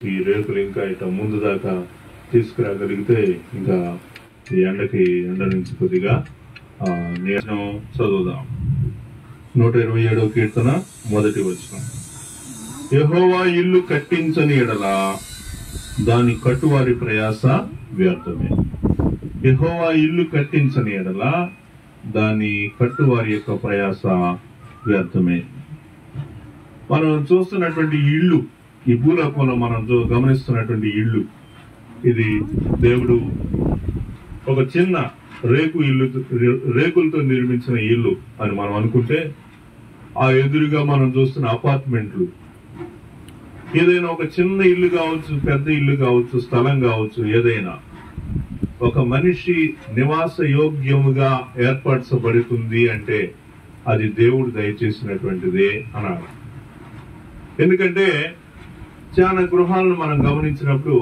ఈ రేకులు ఇంకా ఇట్లా ముందు దాకా తీసుకురాగలిగితే ఇంకా ఈ ఎండ నుంచి కొద్దిగా నేను చదువుదాం. 127వ కీర్తన 1వ వచనం. యెహోవా ఇల్లు కట్టించని ఎడల దాని కట్టువారి ప్రయాస వ్యర్థమే. యెహోవా ఇల్లు కట్టించని ఎడల దాని కట్టువారి యొక్క ప్రయాస వ్యర్థమే. మనం చూస్తున్నటువంటి ఇల్లు, ఈ భూలోకంలో మనం గమనిస్తున్నటువంటి ఇల్లు, ఇది దేవుడు ఒక చిన్న రేకులతో నిర్మించిన ఇల్లు అని మనం అనుకుంటే, ఆ ఎదురుగా మనం చూస్తున్న అపార్ట్మెంట్లు, ఏదైనా ఒక చిన్న ఇల్లు కావచ్చు, పెద్ద ఇల్లు కావచ్చు, స్థలం కావచ్చు, ఏదైనా ఒక మనిషి నివాస యోగ్యముగా ఏర్పరచబడుతుంది అంటే అది దేవుడు దయచేసినటువంటిదే అనాలి. ఎందుకంటే చాలా గృహాలను మనం గమనించినప్పుడు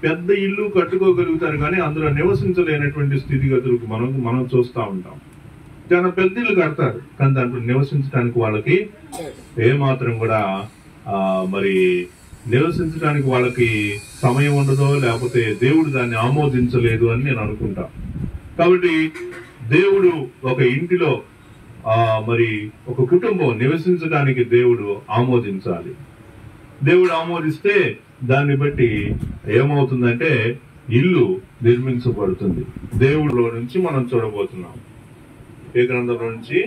పెద్ద ఇల్లు కట్టుకోగలుగుతారు, కానీ అందులో నివసించలేనటువంటి స్థితిగతులకు మనం చూస్తూ ఉంటాం. చాలా పెద్ద ఇల్లు కడతారు, కానీ దాంట్లో నివసించడానికి వాళ్ళకి ఏమాత్రం కూడా నివసించడానికి వాళ్ళకి సమయం ఉండదో, లేకపోతే దేవుడు దాన్ని ఆమోదించలేదు అని నేను అనుకుంటా. కాబట్టి దేవుడు ఒక ఇంటిలో ఒక కుటుంబం నివసించడానికి దేవుడు ఆమోదించాలి. దేవుడు ఆమోదిస్తే దాన్ని బట్టి ఏమవుతుందంటే ఇల్లు నిర్మించబడుతుంది. దేవుడిలో నుంచి మనం చూడబోతున్నాం. ఏ గ్రంథంలో నుంచి?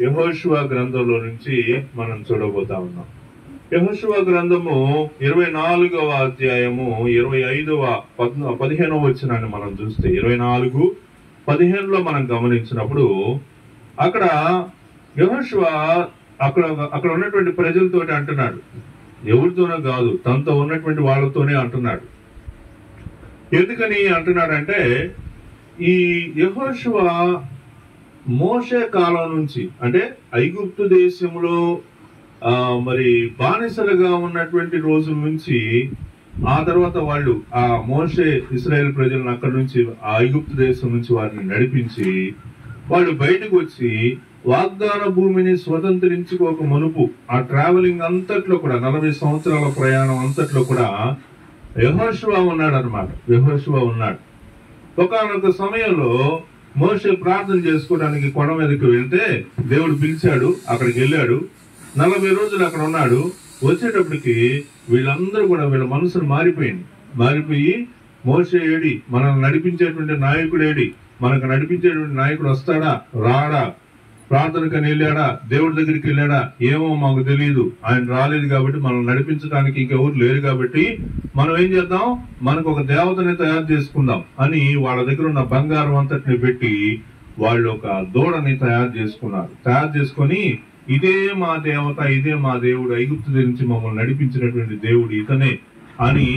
యెహోషువ గ్రంథంలో నుంచి మనం చూడబోతా ఉన్నాం. యెహోషువ గ్రంథము 24వ అధ్యాయము 15వ వచనాన్ని మనం చూస్తే, 24:15లో మనం గమనించినప్పుడు అక్కడ యెహోషువ అక్కడ ఉన్నటువంటి ప్రజలతోటి అంటున్నాడు. ఎవరితోనో కాదు, తనతో ఉన్నటువంటి వాళ్ళతోనే అంటున్నాడు. ఎందుకని అంటున్నాడంటే, ఈ యెహోషువ మోషే కాలం నుంచి, అంటే ఐగుప్తు దేశంలో బానిసలుగా ఉన్నటువంటి రోజుల నుంచి, ఆ తర్వాత వాళ్ళు ఆ మోషే ఇశ్రాయేల్ ప్రజలను అక్కడి నుంచి, ఆ ఐగుప్తు దేశం నుంచి వారిని నడిపించి వాళ్ళు బయటకు వచ్చి వాగ్దాన భూమిని స్వతంత్రించుకోక మునుపు ఆ ట్రావెలింగ్ అంతట్లో కూడా 40 సంవత్సరాల ప్రయాణం అంతట్లో కూడా యెహోషువ ఉన్నాడు అనమాట. యెహోషువ ఉన్నాడు. ఒకానొక సమయంలో మోషే ప్రార్థన చేసుకోవడానికి కొండ మీదకి వెళ్తే దేవుడు పిలిచాడు. అక్కడికి వెళ్ళాడు. 40 రోజులు అక్కడ ఉన్నాడు. వచ్చేటప్పటికి వీళ్ళందరూ కూడా, వీళ్ళ మనసులు మారిపోయి మోషే ఏడి, మనల్ని నడిపించేటువంటి నాయకుడు ఏడి, మనకు నడిపించేటువంటి నాయకుడు వస్తాడా రాడా, ప్రార్థనకని వెళ్ళాడా, దేవుడి దగ్గరికి వెళ్ళాడా, ఏమో మాకు తెలియదు. ఆయన రాలేదు కాబట్టి, మనం నడిపించడానికి ఇంకెవరు లేరు కాబట్టి మనం ఏం చేద్దాం, మనకు ఒక దేవతని తయారు చేసుకుందాం అని వాళ్ళ దగ్గర ఉన్న బంగారం అంతటిని పెట్టి వాళ్ళు ఒక దూడని తయారు చేసుకున్నారు. తయారు చేసుకొని, ఇదే మా దేవత, ఇదే మా దేవుడు, ఐగుప్తు నుంచి మమ్మల్ని నడిపించినటువంటి దేవుడు ఇతనే అని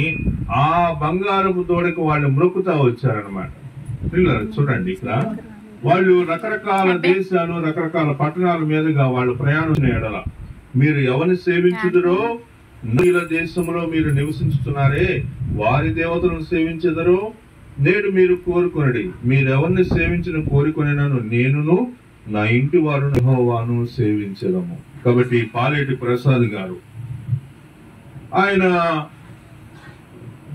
ఆ బంగారపు దూడకు వాళ్ళు మ్రొక్కుతా వచ్చారనమాట. చూడండి, ఇక్కడ వాళ్ళు రకరకాల దేశాలు, రకరకాల పట్టణాల మీదుగా వాళ్ళు ప్రయాణం చేయడం. మీరు ఎవరిని సేవించుదురో, నీల దేశంలో మీరు నివసించుతున్నారే వారి దేవతలను సేవించెదరో నేడు మీరు కోరుకొనడి. మీరెవరిని సేవించిన కోరుకొనినను నేనును నా ఇంటి వారు యెహోవాను సేవించెదము. కాబట్టి పాలేటి ప్రసాద్ గారు ఆయన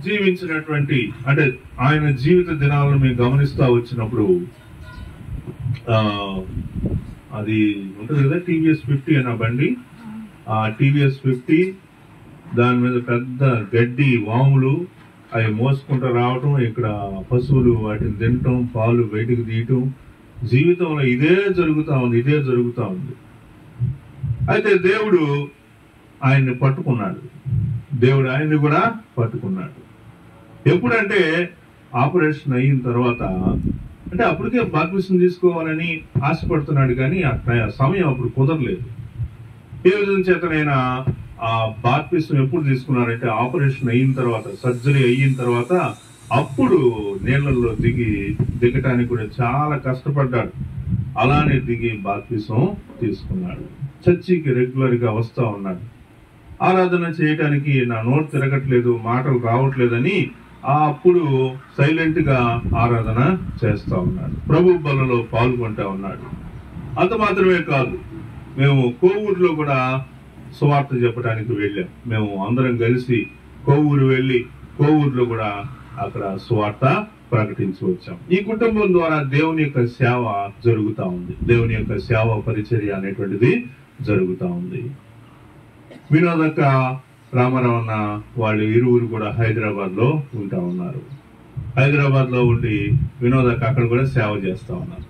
జీవించినటువంటి, అంటే ఆయన జీవిత దినాలను మేము గమనిస్తా వచ్చినప్పుడు, అది ఉంటుంది కదా టీవీఎస్ 50 అన్న బండి, ఆ టీవీఎస్ 50 దాని మీద పెద్ద గడ్డి వాములు అవి మోసుకుంటూ రావటం, ఇక్కడ పశువులు వాటిని తినటం, పాలు బయటకు తీయటం, జీవితంలో ఇదే జరుగుతా ఉంది. అయితే దేవుడు ఆయన్ని పట్టుకున్నాడు. దేవుడు ఆయన్ని కూడా పట్టుకున్నాడు. ఎప్పుడంటే ఆపరేషన్ అయిన తర్వాత, అంటే అప్పటికే బాప్తిసం తీసుకోవాలని ఆశపడుతున్నాడు, కానీ ఆ సమయం అప్పుడు కుదరలేదు. ఏ విధంగా చేతనైనా ఆ బాప్తిసం ఎప్పుడు తీసుకున్నారంటే ఆపరేషన్ అయిన తర్వాత, సర్జరీ అయిన తర్వాత, అప్పుడు నీళ్లలో దిగటానికి కూడా చాలా కష్టపడ్డాడు. అలానే దిగి బాప్తిసం తీసుకున్నాడు. చర్చికి రెగ్యులర్ గా వస్తా ఉన్నాడు. ఆరాధన చేయటానికి నా నోరు తిరగట్లేదు, మాటలు రావట్లేదని అప్పుడు సైలెంట్ గా ఆరాధన చేస్తా ఉన్నాడు. ప్రభు బలలో పాల్గొంటా ఉన్నాడు. అంత మాత్రమే కాదు, మేము కోవూరులో కూడా సువార్త చెప్పడానికి వెళ్ళాం. మేము అందరం కలిసి కోవూరు వెళ్ళి కోవూరులో కూడా అక్కడ సువార్త ప్రకటించి వచ్చాం. ఈ కుటుంబం ద్వారా దేవుని యొక్క సేవ జరుగుతా ఉంది. దేవుని యొక్క సేవ పరిచర్య అనేటువంటిది జరుగుతా ఉంది. వినోదక్క రామారావు అన్న వాళ్ళు ఇరువురు కూడా హైదరాబాద్ లో ఉంటా ఉన్నారు. హైదరాబాద్ లో ఉండి వినోదక్క అక్కడ కూడా సేవ చేస్తా ఉన్నారు.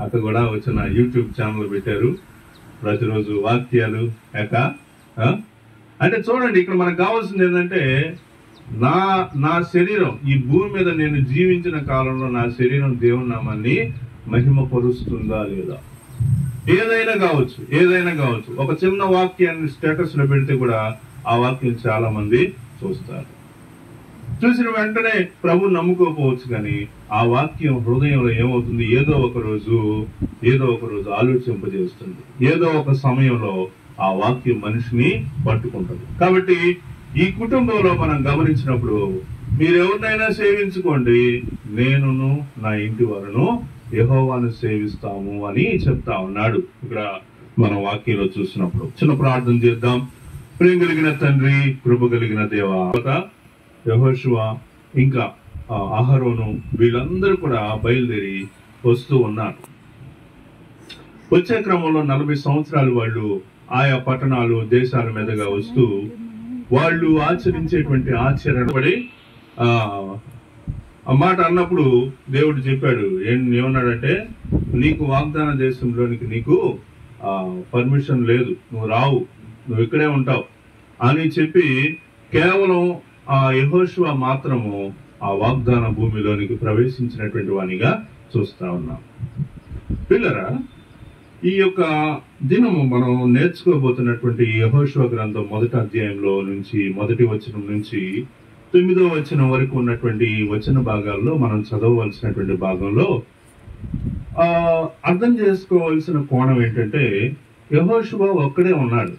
అక్కడ కూడా వచ్చిన యూట్యూబ్ ఛానల్ పెట్టారు. ప్రతిరోజు వాక్యాలు అంటే చూడండి, ఇక్కడ మనకు కావాల్సింది ఏంటంటే నా శరీరం ఈ భూమి మీద నేను జీవించిన కాలంలో నా శరీరం దేవుని నామాన్ని మహిమపరుస్తుందా లేదా? ఏదైనా కావచ్చు. ఒక చిన్న వాక్యాన్ని స్టేటస్ లో పెడితే కూడా ఆ వాక్యం చాలా మంది చూస్తారు. చూసిన వెంటనే ప్రభు నమ్ముకోకపోవచ్చు, కానీ ఆ వాక్యం హృదయంలో ఏమవుతుంది? ఏదో ఒక రోజు ఆలోచింపజేస్తుంది. ఏదో ఒక సమయంలో ఆ వాక్యం మనిషిని పట్టుకుంటుంది. కాబట్టి ఈ కుటుంబంలో మనం గమనించినప్పుడు మీరు ఎవరినైనా సేవించుకోండి, నేనును నా ఇంటి వారును యెహోవాను సేవిస్తాము అని చెప్తా ఉన్నాడు. ఇక్కడ మనం వాక్యంలో చూసినప్పుడు చిన్న ప్రార్థన చేద్దాం. ప్రేమ కలిగిన తండ్రి, కృప కలిగిన దేవా, యెహోషువ ఇంకా అహరోను వీళ్ళందరూ కూడా బయలుదేరి వస్తూ ఉన్నారు. వచ్చే క్రమంలో 40 సంవత్సరాలు వాళ్ళు ఆయా పట్టణాలు దేశాల మీదుగా వస్తూ వాళ్ళు ఆచరించేటువంటి ఆచరణపడి ఆ మాట అన్నప్పుడు దేవుడు చెప్పాడు, ఏమన్నాడంటే, నీకు వాగ్దాన దేశంలోనికి నీకు పర్మిషన్ లేదు, నువ్వు రావు, నువ్వు ఇక్కడే ఉంటావు అని చెప్పి కేవలం ఆ యెహోషువ మాత్రము ఆ వాగ్దాన భూమిలోనికి ప్రవేశించినటువంటి వానిగా చూస్తా ఉన్నాం. పిల్లరా, ఈ యొక్క దినము మనం నేర్చుకోబోతున్నటువంటి యెహోషువ గ్రంథం 1వ అధ్యాయంలో నుంచి 1వ వచనం నుంచి 9వ వచనం వరకు ఉన్నటువంటి వచన భాగాల్లో మనం చదవవలసినటువంటి భాగంలో అర్థం చేసుకోవాల్సిన కోణం ఏంటంటే, యెహోషువ ఒక్కడే ఉన్నాడు.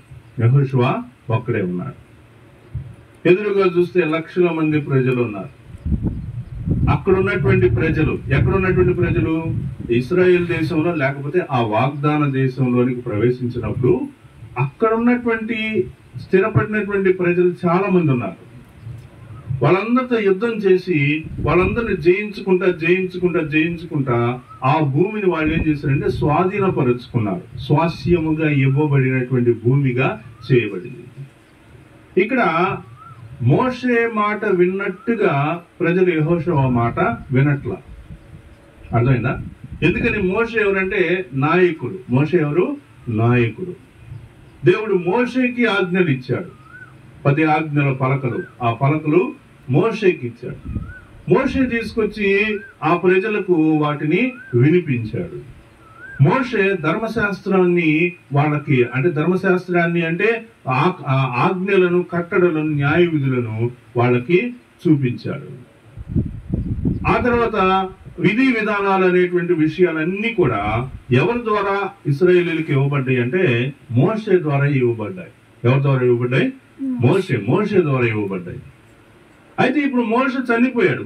ఎదురుగా చూస్తే లక్షల మంది ప్రజలు ఉన్నారు. అక్కడ ఉన్నటువంటి ప్రజలు ఎక్కడున్నటువంటి ప్రజలు? ఇశ్రాయేల్ దేశంలో, లేకపోతే ఆ వాగ్దాన దేశంలోనికి ప్రవేశించినప్పుడు అక్కడ ఉన్నటువంటి స్థిరపడినటువంటి ప్రజలు చాలా మంది ఉన్నారు. వాళ్ళందరితో యుద్ధం చేసి వాళ్ళందరిని జయించుకుంటా ఆ భూమిని వాళ్ళు ఏం చేశారంటే స్వాధీనపరుచుకున్నారు. స్వాస్యముగా ఇవ్వబడినటువంటి భూమిగా చేయబడింది. ఇక్కడ మోషే మాట విన్నట్టుగా ప్రజలు యెహోషువ మాట వినట్లా. అర్థమైందా? ఎందుకని? మోషే ఎవరంటే నాయకుడు. నాయకుడు. దేవుడు మోషేకి ఆజ్ఞలు ఇచ్చాడు. 10 ఆజ్ఞల పలకలు. ఆ పలకలు మోషేకి ఇచ్చాడు. మోషే తీసుకొచ్చి ఆ ప్రజలకు వాటిని వినిపించాడు. మోషే ధర్మశాస్త్రాన్ని వాళ్ళకి, అంటే ధర్మశాస్త్రాన్ని అంటే ఆజ్ఞలను, కట్టడలను, న్యాయ విధులను వాళ్ళకి చూపించాడు. ఆ తర్వాత విధి విధానాలు అనేటువంటి విషయాలన్నీ కూడా ఎవరి ద్వారా ఇశ్రాయేలీయులకు ఇవ్వబడ్డాయి అంటే మోషే ద్వారా ఇవ్వబడ్డాయి. ఎవరి ద్వారా ఇవ్వబడ్డాయి? మోషే ద్వారా ఇవ్వబడ్డాయి. అయితే ఇప్పుడు మోషే చనిపోయాడు.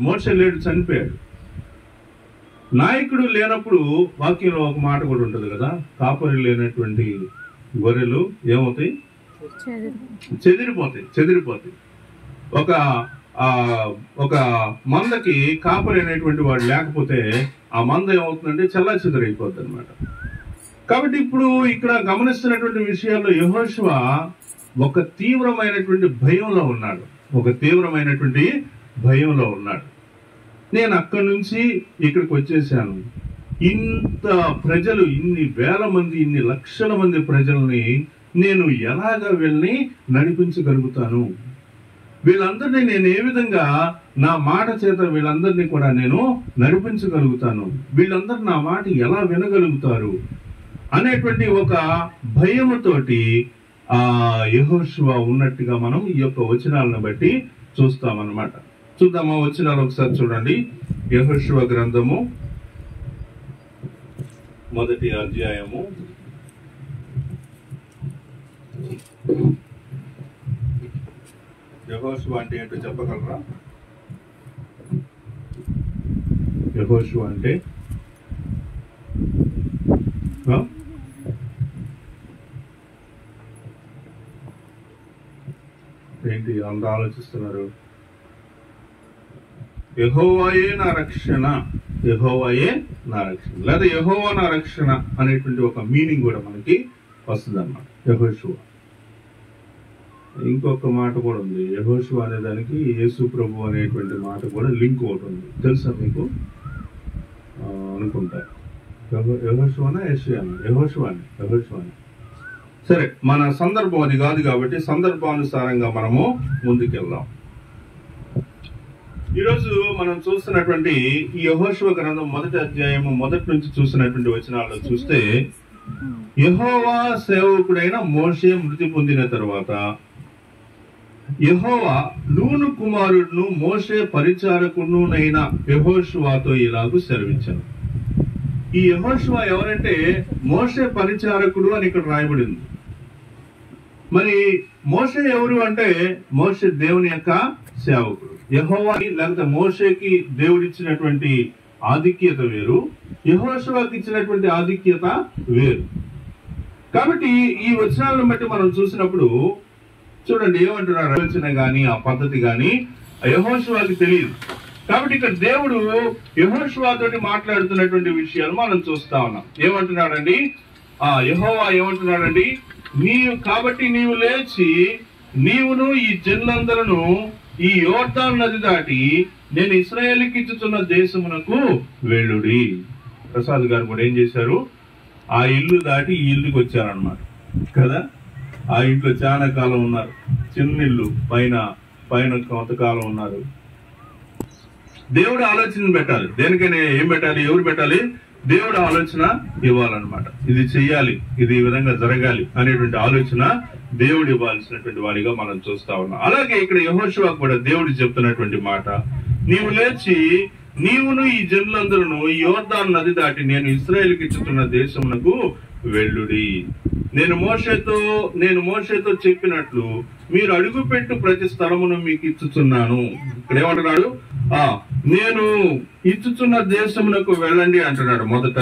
చనిపోయాడు. నాయకుడు లేనప్పుడు వాక్యంలో ఒక మాట కూడా ఉంటుంది కదా, కాపరి లేనటువంటి గొర్రెలు ఏమవుతాయి? చెదిరిపోతాయి. ఒక మందకి కాపరి అనేటువంటి వాడు లేకపోతే ఆ మంద ఏమవుతుందంటే చల్లా చెదరైపోద్ది అనమాట. కాబట్టి ఇప్పుడు ఇక్కడ గమనిస్తున్నటువంటి విషయాల్లో యెహోషువ ఒక తీవ్రమైనటువంటి భయంలో ఉన్నాడు. నేను అక్కడి నుంచి ఇక్కడికి వచ్చేసాను. ఇంత ప్రజలు, ఇన్ని వేల మంది, ఇన్ని లక్షల మంది ప్రజల్ని నేను ఎలాగా వీళ్ళని నడిపించగలుగుతాను? వీళ్ళందరినీ నేను ఏ విధంగా నా మాట చేత వీళ్ళందరినీ కూడా నేను నడిపించగలుగుతాను? వీళ్ళందరూ నా మాట ఎలా వినగలుగుతారు అనేటువంటి ఒక భయముతోటి యెహోషువ ఉన్నట్టుగా మనం ఈ యొక్క వచనాలను బట్టి చూస్తామన్నమాట. చూద్దామా వచనాలు ఒకసారి చూడండి. యెహోషువ గ్రంథము 1వ అధ్యాయము 'యెహోషువ అంటే ఏంటో చెప్పగలరా? యెహోషువ అంటే ఏంటి? ఏంటి అంత ఆలోచిస్తున్నారు? యెహోవాయే నా రక్షణ, యెహోవాయే నా రక్షణ, లేదా యెహోవా నా రక్షణ అనేటువంటి ఒక మీనింగ్ కూడా మనకి వస్తుంది అన్నమాట. యెహోషువ ఇంకొక మాట కూడా ఉంది. యెహోషువ అనే దానికి యేసు ప్రభు అనేటువంటి మాట కూడా లింక్ ఒకటి ఉంది. తెలుసా మీకు? అనుకుంటా యెహోషువనా యెషయానా? యెహోషువాని. సరే, మన సందర్భం అది కాదు కాబట్టి సందర్భానుసారంగా మనము ముందుకెళ్దాం. ఈరోజు మనం చూస్తున్నటువంటి ఈ యెహోషువ గ్రంథం 1వ అధ్యాయము మొదటి నుంచి చూసినటువంటి వచనాల్లో చూస్తే, యెహోవా సేవకుడైన మోషే మృతి పొందిన తరువాత యెహోవా నూను కుమారుడును మోషే పరిచారకుడునైన యెహోషువతో ఇలాగూ సెలవించాను. ఈ యెహోషువ ఎవరంటే మోషే పరిచారకుడు అని ఇక్కడ రాయబడింది. మరి మోషే ఎవరు అంటే మోషే దేవుని యొక్క సేవకుడు. యెహోవా లేకపోతే మోషేకి దేవుడిచ్చినటువంటి ఆధిక్యత వేరు, యెహోషువకి ఇచ్చినటువంటి ఆధిక్యత వేరు. కాబట్టి ఈ వచనాలను బట్టి మనం చూసినప్పుడు చూడండి ఏమంటున్నారు, ఆలోచన గాని ఆ పద్ధతి గాని యెహోషువకి తెలియదు. కాబట్టి ఇక్కడ దేవుడు యెహోషువతో మాట్లాడుతున్నటువంటి విషయాలు మనం చూస్తా ఉన్నాం. ఏమంటున్నాడండి? యెహోవా ఏమంటున్నాడండి? కాబట్టి నీవు లేచి నీవును ఈ జనులందరూ ఈ యోర్దాను నది దాటి నేను ఇశ్రాయేలుకి ఇచ్చుతున్న దేశమునకు వెళ్ళుడి. ప్రసాద్ గారు కూడా ఏం చేశారు? ఆ ఇల్లు దాటి ఈ ఇల్లుకి వచ్చారనమాట కదా. ఆ ఇంట్లో చాలా కాలం ఉన్నారు. చిన్న ఇల్లు, పైన కొంతకాలం ఉన్నారు. దేవుడు ఆలోచన పెట్టాలి. దేనికైనా ఏం పెట్టాలి? ఎవరు పెట్టాలి? దేవుడు ఆలోచన ఇవ్వాలన్నమాట. ఇది చెయ్యాలి, ఇది ఈ విధంగా జరగాలి అనేటువంటి ఆలోచన దేవుడు ఇవ్వాల్సినటువంటి వాడిగా మనం చూస్తా ఉన్నాం. అలాగే ఇక్కడ యెహోషువకు కూడా దేవుడు చెప్తున్నటువంటి మాట, నీవు లేచి నీవును ఈ జనులందరూ ఈ యోర్దాను నది దాటి నేను ఇశ్రాయేలుకి ఇచ్చుతున్న దేశమునకు వెళ్ళుడి. నేను మోషేతో చెప్పినట్లు మీరు అడుగుపెట్టు ప్రతి స్థలమును మీకు ఇచ్చుచున్నాను. ఇక్కడ ఏమంటున్నాడు? నేను ఇచ్చుచున్న దేశమునకు వెళ్ళండి అంటున్నాడు మొదట.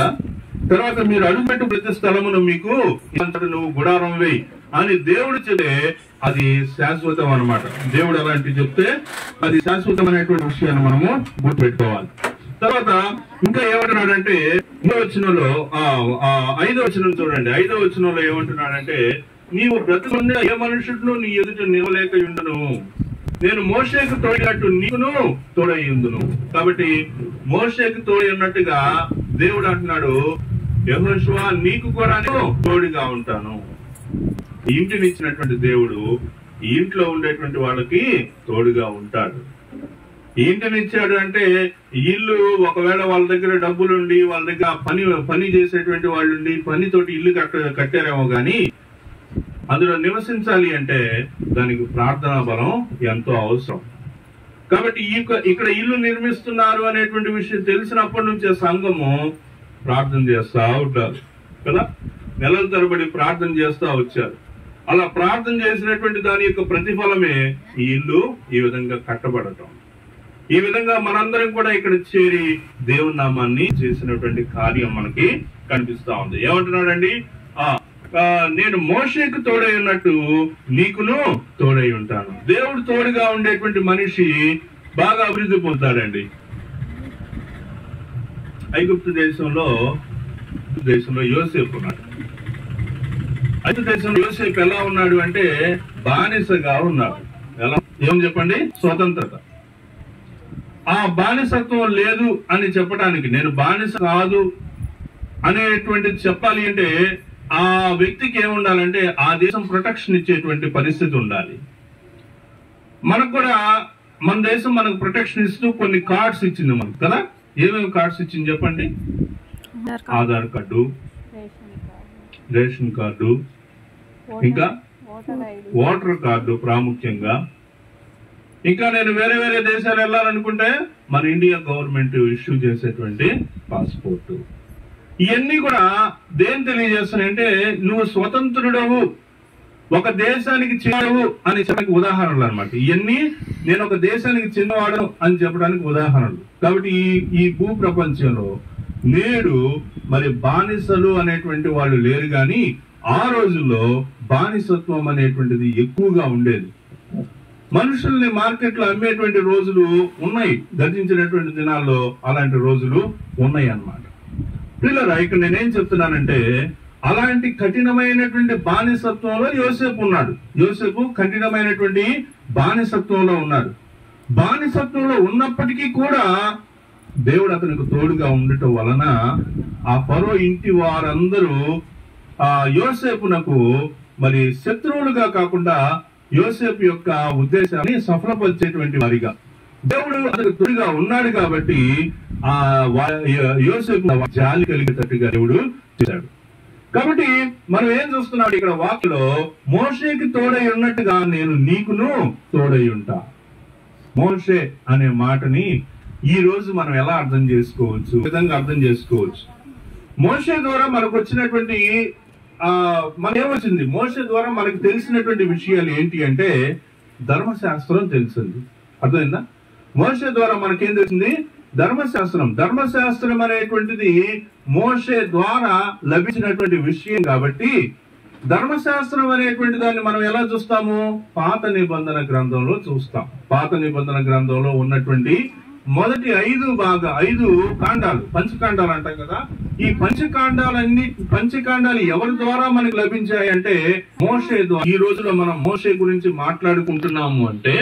తర్వాత మీరు అడుగుపెట్టు ప్రతి స్థలమును మీకు నువ్వు గుడారం వేయి అని దేవుడు చెప్తే అది శాశ్వతం అన్నమాట. దేవుడు అలాంటి చెప్తే అది శాశ్వతమైనటువంటి విషయాన్ని మనము గుర్తుపెట్టుకోవాలి. తర్వాత ఇంకా ఏమంటున్నాడంటే 5వ వచనంలో 5వ వచనం చూడండి. 5వ వచనంలో ఏమంటున్నాడంటే, నీవు బ్రతుకున్న ఏ మనుషుడును నీ ఎదుట నిలవలేక ఉండును, నేను మోషేకు తోడినట్టు నీకును తోడై ఉందును. కాబట్టి మోషేకు తోడి ఉన్నట్టుగా దేవుడు అంటున్నాడు, యెహోషువ నీకు కూడా తోడుగా ఉంటాను. ఇంటిని ఇచ్చినటువంటి దేవుడు ఈ ఇంట్లో ఉండేటువంటి వాళ్ళకి తోడుగా ఉంటాడు. ఇంటిని ఇచ్చాడు అంటే ఇల్లు ఒకవేళ వాళ్ళ దగ్గర డబ్బులుండి వాళ్ళ దగ్గర పని చేసేటువంటి వాళ్ళుండి పనితోటి ఇల్లు కట్టారేమో గాని అందులో నివసించాలి అంటే దానికి ప్రార్థనా బలం ఎంతో అవసరం. కాబట్టి ఇక్కడ ఇల్లు నిర్మిస్తున్నారు అనేటువంటి విషయం తెలిసినప్పటి నుంచే సంఘము ప్రార్థన చేస్తా ఉంటారు కదా. నెలల తరబడి ప్రార్థన చేస్తా వచ్చారు. అలా ప్రార్థన చేసినటువంటి దాని యొక్క ప్రతిఫలమే ఈ ఇల్లు ఈ విధంగా కట్టబడటం. ఈ విధంగా మనందరం కూడా ఇక్కడ చేరి దేవుని నామాన్ని చేసినటువంటి కార్యం మనకి కనిపిస్తా ఉంది. ఏమంటున్నాడండి? నేను మోషేకు తోడై ఉన్నట్టు నీకును తోడై ఉంటాను. దేవుడు తోడుగా ఉండేటువంటి మనిషి బాగా అభివృద్ధి పొందుతాడండి. ఐగుప్తు దేశంలో యోసేపు ఉన్నాడు. ఐగుప్తు దేశంలో యోసేపు ఎలా ఉన్నాడు అంటే బానిసగా ఉన్నాడు. ఎలా ఏం చెప్పండి? స్వతంత్రత. ఆ బానిసత్వం లేదు అని చెప్పడానికి, నేను బానిస కాదు అనేటువంటిది చెప్పాలి అంటే ఆ వ్యక్తికి ఏముండాలంటే ఆ దేశం ప్రొటెక్షన్ ఇచ్చేటువంటి పరిస్థితి ఉండాలి. మనకు కూడా మన దేశం మనకు ప్రొటెక్షన్ ఇస్తూ కొన్ని కార్డ్స్ ఇచ్చింది మనకు కదా. ఏమేమి కార్డ్స్ ఇచ్చింది చెప్పండి? ఆధార్ కార్డు, రేషన్ కార్డు, ఇంకా ఓటర్ కార్డు ప్రాముఖ్యంగా. ఇంకా నేను వేరే దేశాలు వెళ్ళాలనుకుంటే మన ఇండియా గవర్నమెంట్ ఇష్యూ చేసేటువంటి పాస్పోర్ట్. ఇవన్నీ కూడా దేని తెలియజేస్తున్నాయంటే నువ్వు స్వతంత్రుడవు, ఒక దేశానికి చెందినవు అని చెప్పడానికి ఉదాహరణలు అనమాట. ఇవన్నీ నేను ఒక దేశానికి చెందినవాడను అని చెప్పడానికి ఉదాహరణలు. కాబట్టి ఈ భూ ప్రపంచంలో నేడు మరి బానిసలు అనేటువంటి వాళ్ళు లేరు, కానీ ఆ రోజుల్లో బానిసత్వం అనేటువంటిది ఎక్కువగా ఉండేది. మనుషుల్ని మార్కెట్లో అమ్మేటువంటి రోజులు ఉన్నాయి. గతించినటువంటి దినాల్లో అలాంటి రోజులు ఉన్నాయి అన్నమాట. పిల్లరా, ఇక్కడ నేనేం చెప్తున్నానంటే, అలాంటి కఠినమైనటువంటి బానిసత్వంలో యోసేపు ఉన్నాడు. యోసేపు కఠినమైనటువంటి బానిసత్వంలో ఉన్నాడు. బానిసత్వంలో ఉన్నప్పటికీ కూడా దేవుడు అతనికి తోడుగా ఉండటం వలన ఆ ఫరో ఇంటి వారందరూ ఆ యోసేపునకు మరి శత్రువులుగా కాకుండా యోసేపు యొక్క ఉద్దేశాన్ని సఫలపరిచేటువంటి వారిగా దేవుడు అతనికి తోడుగా ఉన్నాడు కాబట్టి ఆ యోసేపు జాలి కలిగేటట్టుగా దేవుడు చేశాడు. కాబట్టి మనం ఏం చూస్తున్నాం ఇక్కడ వాక్యలో, మోషేకి తోడై ఉన్నట్టుగా నేను నీకును తోడై ఉంటా. మోషే అనే మాటని ఈ రోజు మనం ఎలా అర్థం చేసుకోవచ్చు? విధంగా అర్థం చేసుకోవచ్చు. మోషే ద్వారా మనకు వచ్చినటువంటి మనకేమొచ్చింది? మోషే ద్వారా మనకు తెలిసినటువంటి విషయాలు ఏంటి అంటే, ధర్మశాస్త్రం తెలిసింది. అర్థమైందా? మోషే ద్వారా మనకేం తెలిసింది? ధర్మశాస్త్రం. ధర్మశాస్త్రం అనేటువంటిది మోషే ద్వారా లభించినటువంటి విషయం కాబట్టి, ధర్మశాస్త్రం అనేటువంటి దాన్ని మనం ఎలా చూస్తాము? పాత నిబంధన గ్రంథంలో చూస్తాం. పాత నిబంధన గ్రంథంలో ఉన్నటువంటి మొదటి 5 కాండాలు, పంచకాండాలు అంటాం కదా. ఈ పంచకాండాలు ఎవరి ద్వారా మనకు లభించాయి అంటే మోషే ద్వారా. ఈ రోజులో మనం మోషే గురించి మాట్లాడుకుంటున్నాము అంటే,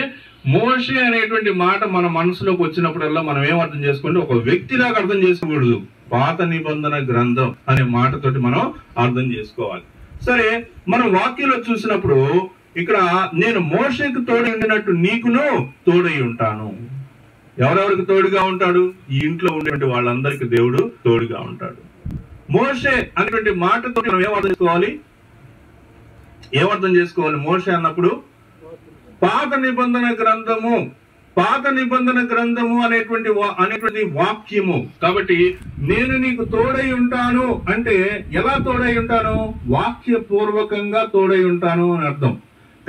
మోషే అనేటువంటి మాట మన మనసులోకి వచ్చినప్పుడల్లా మనం ఏం అర్థం చేసుకోండి? ఒక వ్యక్తిలాగా అర్థం చేసుకోకూడదు. పాత నిబంధన గ్రంథం అనే మాటతోటి మనం అర్థం చేసుకోవాలి. సరే, మనం వాక్యంలో చూసినప్పుడు ఇక్కడ నేను మోషేకు తోడై ఉండినట్టు నీకును తోడై ఉంటాను. ఎవరెవరికి తోడుగా ఉంటాడు? ఈ ఇంట్లో ఉండేటువంటి వాళ్ళందరికీ దేవుడు తోడుగా ఉంటాడు. మోషే అనేటువంటి మాటతో మనం ఏమర్థం చేసుకోవాలి? మోషే అన్నప్పుడు పాత నిబంధన గ్రంథము అనేటువంటి వాక్యము. కాబట్టి నేను నీకు తోడై ఉంటాను అంటే ఎలా తోడై ఉంటాను? వాక్యపూర్వకంగా తోడై ఉంటాను అని అర్థం.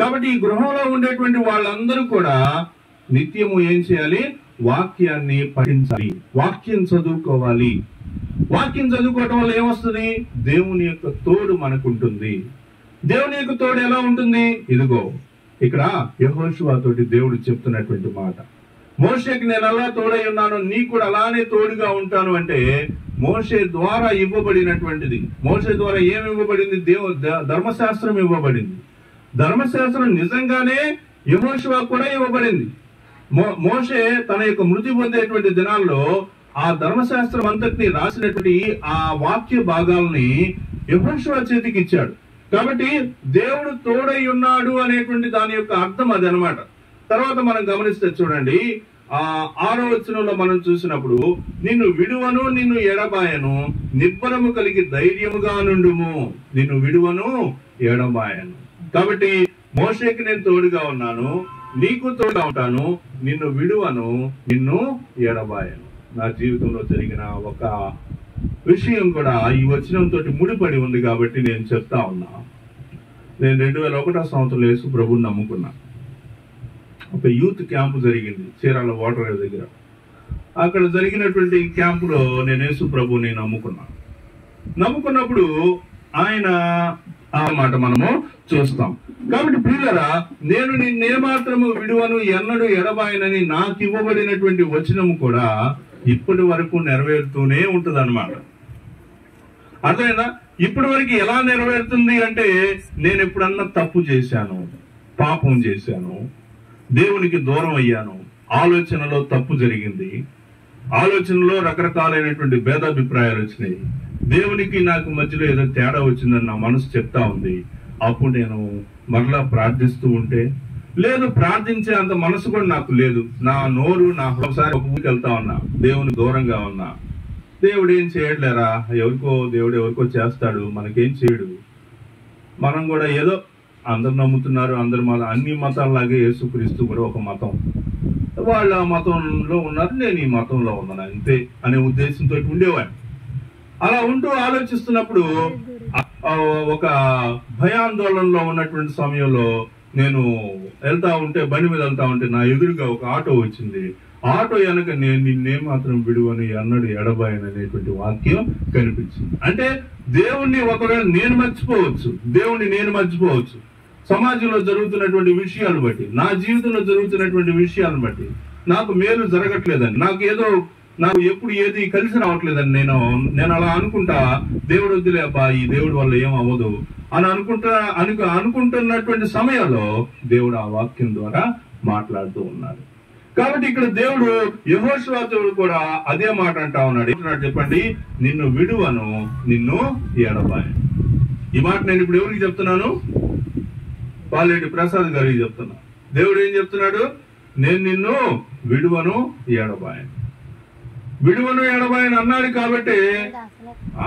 కాబట్టి ఈ గృహంలో ఉండేటువంటి వాళ్ళందరూ కూడా నిత్యము ఏం చేయాలి? వాక్యాన్ని పఠించాలి, వాక్యం చదువుకోవాలి. వాక్యం చదువుకోవటం వల్ల ఏమొస్తుంది? దేవుని యొక్క తోడు మనకుంటుంది. దేవుని యొక్క తోడు ఎలా ఉంటుంది? ఇదిగో ఇక్కడ యెహోషువ తోటి దేవుడు చెప్తున్నటువంటి మాట, మోషేకి నేను అలా తోడై ఉన్నాను, నీకు కూడా అలానే తోడుగా ఉంటాను అంటే, మోషే ద్వారా ఇవ్వబడినటువంటిది. మోషే ద్వారా ఏమి ఇవ్వబడింది? ధర్మశాస్త్రం ఇవ్వబడింది. ధర్మశాస్త్రం నిజంగానే యెహోషువ కూడా ఇవ్వబడింది. మోషే తన యొక్క మృతి పొందేటువంటి దినాల్లో ఆ ధర్మశాస్త్రం అంతటిని రాసినటువంటి ఆ వాక్య భాగాలని యెహోషువ చేతికి ఇచ్చాడు. కాబట్టి దేవుడు తోడై ఉన్నాడు అనేటువంటి దాని యొక్క అర్థం అది అన్నమాట. తర్వాత మనం గమనిస్తే చూడండి, 6వ వచనంలో మనం చూసినప్పుడు, నిన్ను విడువను నిన్ను ఎడబాయను, నిబ్బరము కలిగి ధైర్యముగా నుండుము. నిన్ను విడువను ఎడబాయను. కాబట్టి మోషేకి నేను తోడుగా ఉన్నాను, నీకు తోడుగా ఉంటాను, నిన్ను విడువను, నిన్ను ఎడబాయను. నా జీవితంలో జరిగిన ఒక విషయం కూడా ఈ వచనంతో ముడిపడి ఉంది కాబట్టి నేను చెప్తా ఉన్నా. నేను 2001 సంవత్సరం యేసు ప్రభువుని నమ్ముకున్నా. ఒక యూత్ క్యాంపు జరిగింది చీరాల వాటర్ దగ్గర. అక్కడ జరిగినటువంటి క్యాంపులో నేను యేసు ప్రభువుని నమ్ముకున్నప్పుడు ఆయన ఆ మాట మనము చూస్తాం. కాబట్టి ప్రియులారా, నేను నిన్నేమాత్రము విడువను ఎన్నడూ ఎడబాయనని నాకు ఇవ్వబడినటువంటి వచనము కూడా ఇప్పటి వరకు నెరవేరుతూనే ఉంటది అన్నమాట. అర్థమైందా? ఇప్పటి వరకు ఎలా నెరవేరుతుంది అంటే, నేను ఎప్పుడన్నా తప్పు చేశాను, పాపం చేశాను, దేవునికి దూరం అయ్యాను, ఆలోచనలో తప్పు జరిగింది, ఆలోచనలో రకరకాలైనటువంటి భేదాభిప్రాయాలు వచ్చినాయి, దేవునికి నాకు మధ్యలో ఏదో తేడా వచ్చిందని నా మనసు చెప్తా ఉంది. అప్పుడు నేను మరలా ప్రార్థిస్తూ ఉంటే, లేదు ప్రార్థించే అంత మనసు కూడా నాకు లేదు. నా నోరు ఒకసారి ఒక ఊరికి వెళ్తా ఉన్నా, దేవుని దూరంగా ఉన్నా. దేవుడు ఏం చేయట్లేరా, దేవుడు ఎవరికో చేస్తాడు, మనకేం చేయడు. మనం కూడా ఏదో అందరు నమ్ముతున్నారు, అందరు అన్ని మతాలలాగే యేసుక్రీస్తు కూడా ఒక మతం, వాళ్ళు ఆ మతంలో ఉన్నారు, నేను ఈ మతంలో ఉన్నాను అంతే అనే ఉద్దేశంతో ఉండేవాడిని. అలా ఉంటూ ఆలోచిస్తున్నప్పుడు ఒక భయాందోళనలో ఉన్నటువంటి సమయంలో నేను వెళ్తా ఉంటే, బండి మీద వెళ్తా ఉంటే నా ఎదురుగా ఒక ఆటో వచ్చింది. ఆటో వెనక నేను నిన్నే మాత్రం విడువని అన్నడు ఎడబాయని అనేటువంటి వాక్యం కనిపించింది. అంటే దేవుణ్ణి ఒకవేళ నేను మర్చిపోవచ్చు, సమాజంలో జరుగుతున్నటువంటి విషయాలను బట్టి, నా జీవితంలో జరుగుతున్నటువంటి విషయాలను బట్టి నాకు మేలు జరగట్లేదని, నాకు ఎప్పుడు ఏది కలిసి రావట్లేదని నేను అలా అనుకుంటా, దేవుడు వద్దులే అబ్బా, ఈ దేవుడి వల్ల ఏం అవ్వదు అని అనుకుంటున్నటువంటి సమయంలో దేవుడు ఆ వాక్యం ద్వారా మాట్లాడుతూ ఉన్నాడు. కాబట్టి ఇక్కడ దేవుడు యెహోషువతో కూడా అదే మాట అంటా ఉన్నాడు. ఏమంటున్నాడు చెప్పండి? నిన్ను విడువను, నిన్ను ఎడబాయను. ఈ మాట నేను ఇప్పుడు ఎవరికి చెప్తున్నాను? పాలెటి ప్రసాద్ గారికి చెప్తున్నా. దేవుడు ఏం చెప్తున్నాడు? నేను నిన్ను విడువను ఎడబాయను. విడువను ఎడబాయను అన్నాడు. కాబట్టి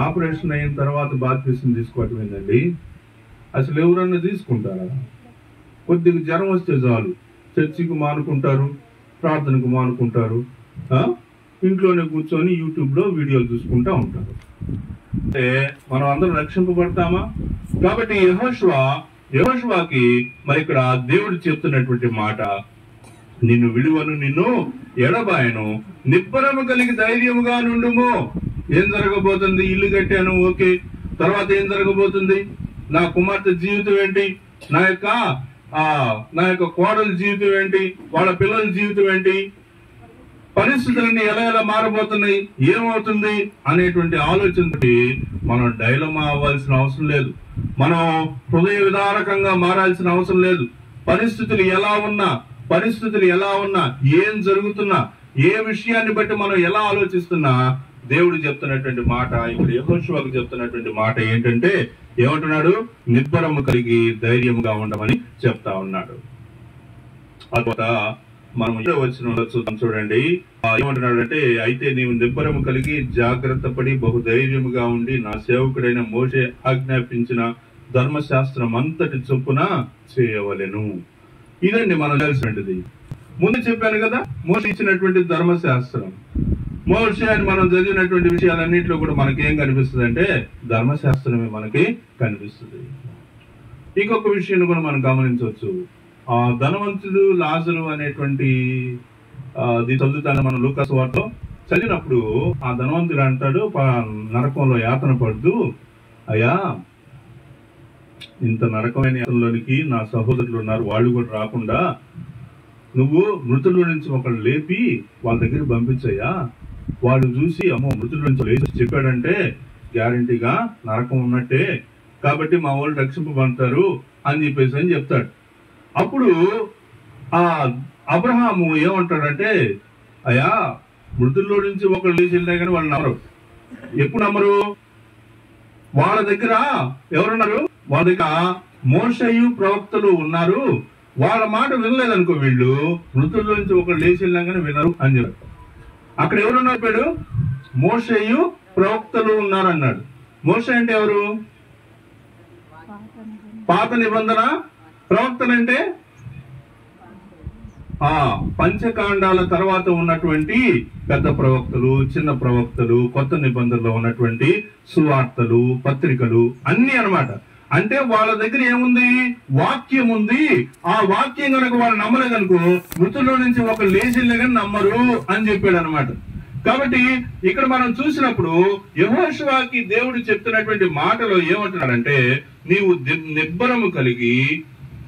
ఆపరేషన్ అయిన తర్వాత బాప్తిసం తీసుకోవటం ఏంటండి? అసలు ఎవరన్నా తీసుకుంటారా? కొద్దిగా జ్వరం వస్తే చాలు చర్చికి మానుకుంటారు, ప్రార్థనకు మానుకుంటారు, ఇంట్లోనే కూర్చొని యూట్యూబ్ లో వీడియోలు చూసుకుంటా ఉంటారు. అంటే మనం అందరం రక్షింపబడతామా? కాబట్టి యెహోషువకి మరి ఇక్కడ దేవుడు చెప్తున్నటువంటి మాట, నిన్ను విడువను, నిన్ను ఎడబాయను, నిబ్బరము కలిగి ధైర్యముగా నుండుము. ఏం జరగబోతుంది? ఇల్లు కట్టాను, ఓకే, తర్వాత ఏం జరగబోతుంది? నా కుమార్తె జీవితం ఏంటి? నా యొక్క కోడల జీవితం ఏంటి? వాళ్ళ పిల్లల జీవితం ఏంటి? పరిస్థితులన్నీ ఎలా మారబోతున్నాయి, ఏమవుతుంది అనేటువంటి ఆలోచనకి మనం డైలమా అవ్వాల్సిన అవసరం లేదు. మనం హృదయ విదారకంగా మారాల్సిన అవసరం లేదు. పరిస్థితులు ఎలా ఉన్నా, ఏం జరుగుతున్నా, ఏ విషయాన్ని బట్టి మనం ఎలా ఆలోచిస్తున్నా, దేవుడు చెప్తున్నటువంటి మాట, ఇప్పుడు యెహోషువకు చెప్తున్నటువంటి మాట ఏంటంటే, ఏమంటున్నాడు? నిబ్బరము కలిగి ధైర్యముగా ఉండమని చెప్తా ఉన్నాడు. తర్వాత మనం వచ్చిన చూద్దాం, చూడండి. ఏమంటున్నాడు అంటే, అయితే నీవు నిబ్బరము కలిగి జాగ్రత్త పడి బహుధైర్యముగా ఉండి నా సేవకుడైన మోషే ఆజ్ఞాపించిన ధర్మశాస్త్రం అంతటి చొప్పున చేయవలెను. ఇదండి మనం తెలిసినటువంటిది. ముందు చెప్పాను కదా, మోషే ఇచ్చినటువంటి ధర్మశాస్త్రం. మోషే అని మనం చదివినటువంటి విషయాలన్నింటిలో కూడా మనకేం కనిపిస్తుంది అంటే ధర్మశాస్త్రమే మనకి కనిపిస్తుంది. ఇంకొక విషయాన్ని కూడా మనం గమనించవచ్చు. ఆ ధనవంతుడు లాజరు అనేటువంటి చదువుతాను మనం లూకా సువార్తలో చదివినప్పుడు, ఆ ధనవంతుడు అంటాడు నరకంలో యాతన పడుతూ, అయ్యా ఇంత నరకమైన యాతనలోనికి నా సహోదరులు ఉన్నారు, వాళ్ళు కూడా రాకుండా నువ్వు మృతుల నుంచి ఒకళ్ళు లేపి వాళ్ళ దగ్గర పంపించయ్యా, వాళ్ళు చూసి అమ్మో మృతుల నుంచి లేచి చెప్పాడంటే గ్యారంటీగా నరకం ఉన్నట్టే, కాబట్టి మా వాళ్ళు రక్షింపబడతారు అని చెప్తాడు. అప్పుడు ఆ అబ్రహాము ఏమంటాడంటే, అయ్యా మృతుల్లో నుంచి ఒకళ్ళు లేచి వెళ్ళినా కానీ వాళ్ళు నమ్మరు. ఎప్పుడు నమ్మరు? వాళ్ళ దగ్గర ఎవరున్నారు? వాళ్ళ దగ్గర మోషేయు ప్రవక్తలు ఉన్నారు. వాళ్ళ మాట వినలేదనుకో, వీళ్ళు మృతుల్లో నుంచి ఒకళ్ళు లేచి వెళ్ళినా కానీ వినరు అని చెప్పారు. అక్కడ ఎవరున్నారు? పేడు మోషేయు ప్రవక్తలు ఉన్నారు అన్నాడు. మోషే అంటే ఎవరు? పాత నిబంధన. ప్రవక్తలు అంటే పంచకాండాల తర్వాత ఉన్నటువంటి పెద్ద ప్రవక్తలు, చిన్న ప్రవక్తలు, కొత్త నిబంధనలో ఉన్నటువంటి సువార్తలు, పత్రికలు అన్ని అన్నమాట. అంటే వాళ్ళ దగ్గర ఏముంది? వాక్యం ఉంది. ఆ వాక్యం కనుక వాళ్ళు నమ్మలేదనుకో, మృతుల్లో నుంచి ఒక లేచిల్ని కానీ నమ్మరు అని చెప్పాడు అనమాట. కాబట్టి ఇక్కడ మనం చూసినప్పుడు యెహోషువకి దేవుడు చెప్తున్నటువంటి మాటలో ఏమంటున్నాడంటే, నీవు నిబ్బరము కలిగి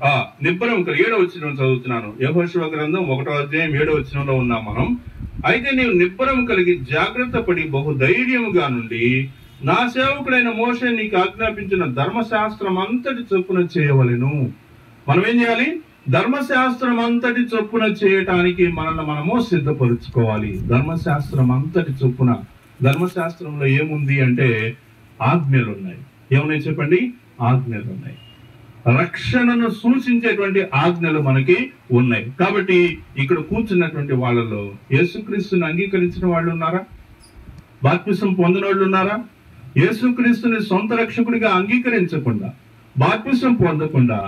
7వ వచనం చదువుతున్నాను. యెహోషువ గ్రంథం 1వ అధ్యాయం 7వ వచనంలో ఉన్నాం మనం. అయితే నీవు నిబ్బరము కలిగి జాగ్రత్త పడి బహుధైర్యముగా నుండి నా సేవకుడైన మోషే నీకు ఆజ్ఞాపించిన ధర్మశాస్త్రం అంతటి చొప్పున చేయవలెను. మనం ఏం చేయాలి? ధర్మశాస్త్రం అంతటి చొప్పున చేయటానికి మనము సిద్ధపరుచుకోవాలి. ధర్మశాస్త్రం అంతటి చొప్పున. ధర్మశాస్త్రంలో ఏముంది అంటే ఆజ్ఞలు ఉన్నాయి. ఏమున్నాయి చెప్పండి? ఆజ్ఞలు ఉన్నాయి. రక్షణను సూచించేటువంటి ఆజ్ఞలు మనకి ఉన్నాయి. కాబట్టి ఇక్కడ కూర్చున్నటువంటి వాళ్ళలో యేసుక్రీస్తుని అంగీకరించిన వాళ్ళు ఉన్నారా? బాప్తిసం పొందిన వాళ్ళు ఉన్నారా? యేసుక్రీస్తుని సొంత రక్షకుడిగా అంగీకరించకుండా, బాప్తిసం పొందకుండా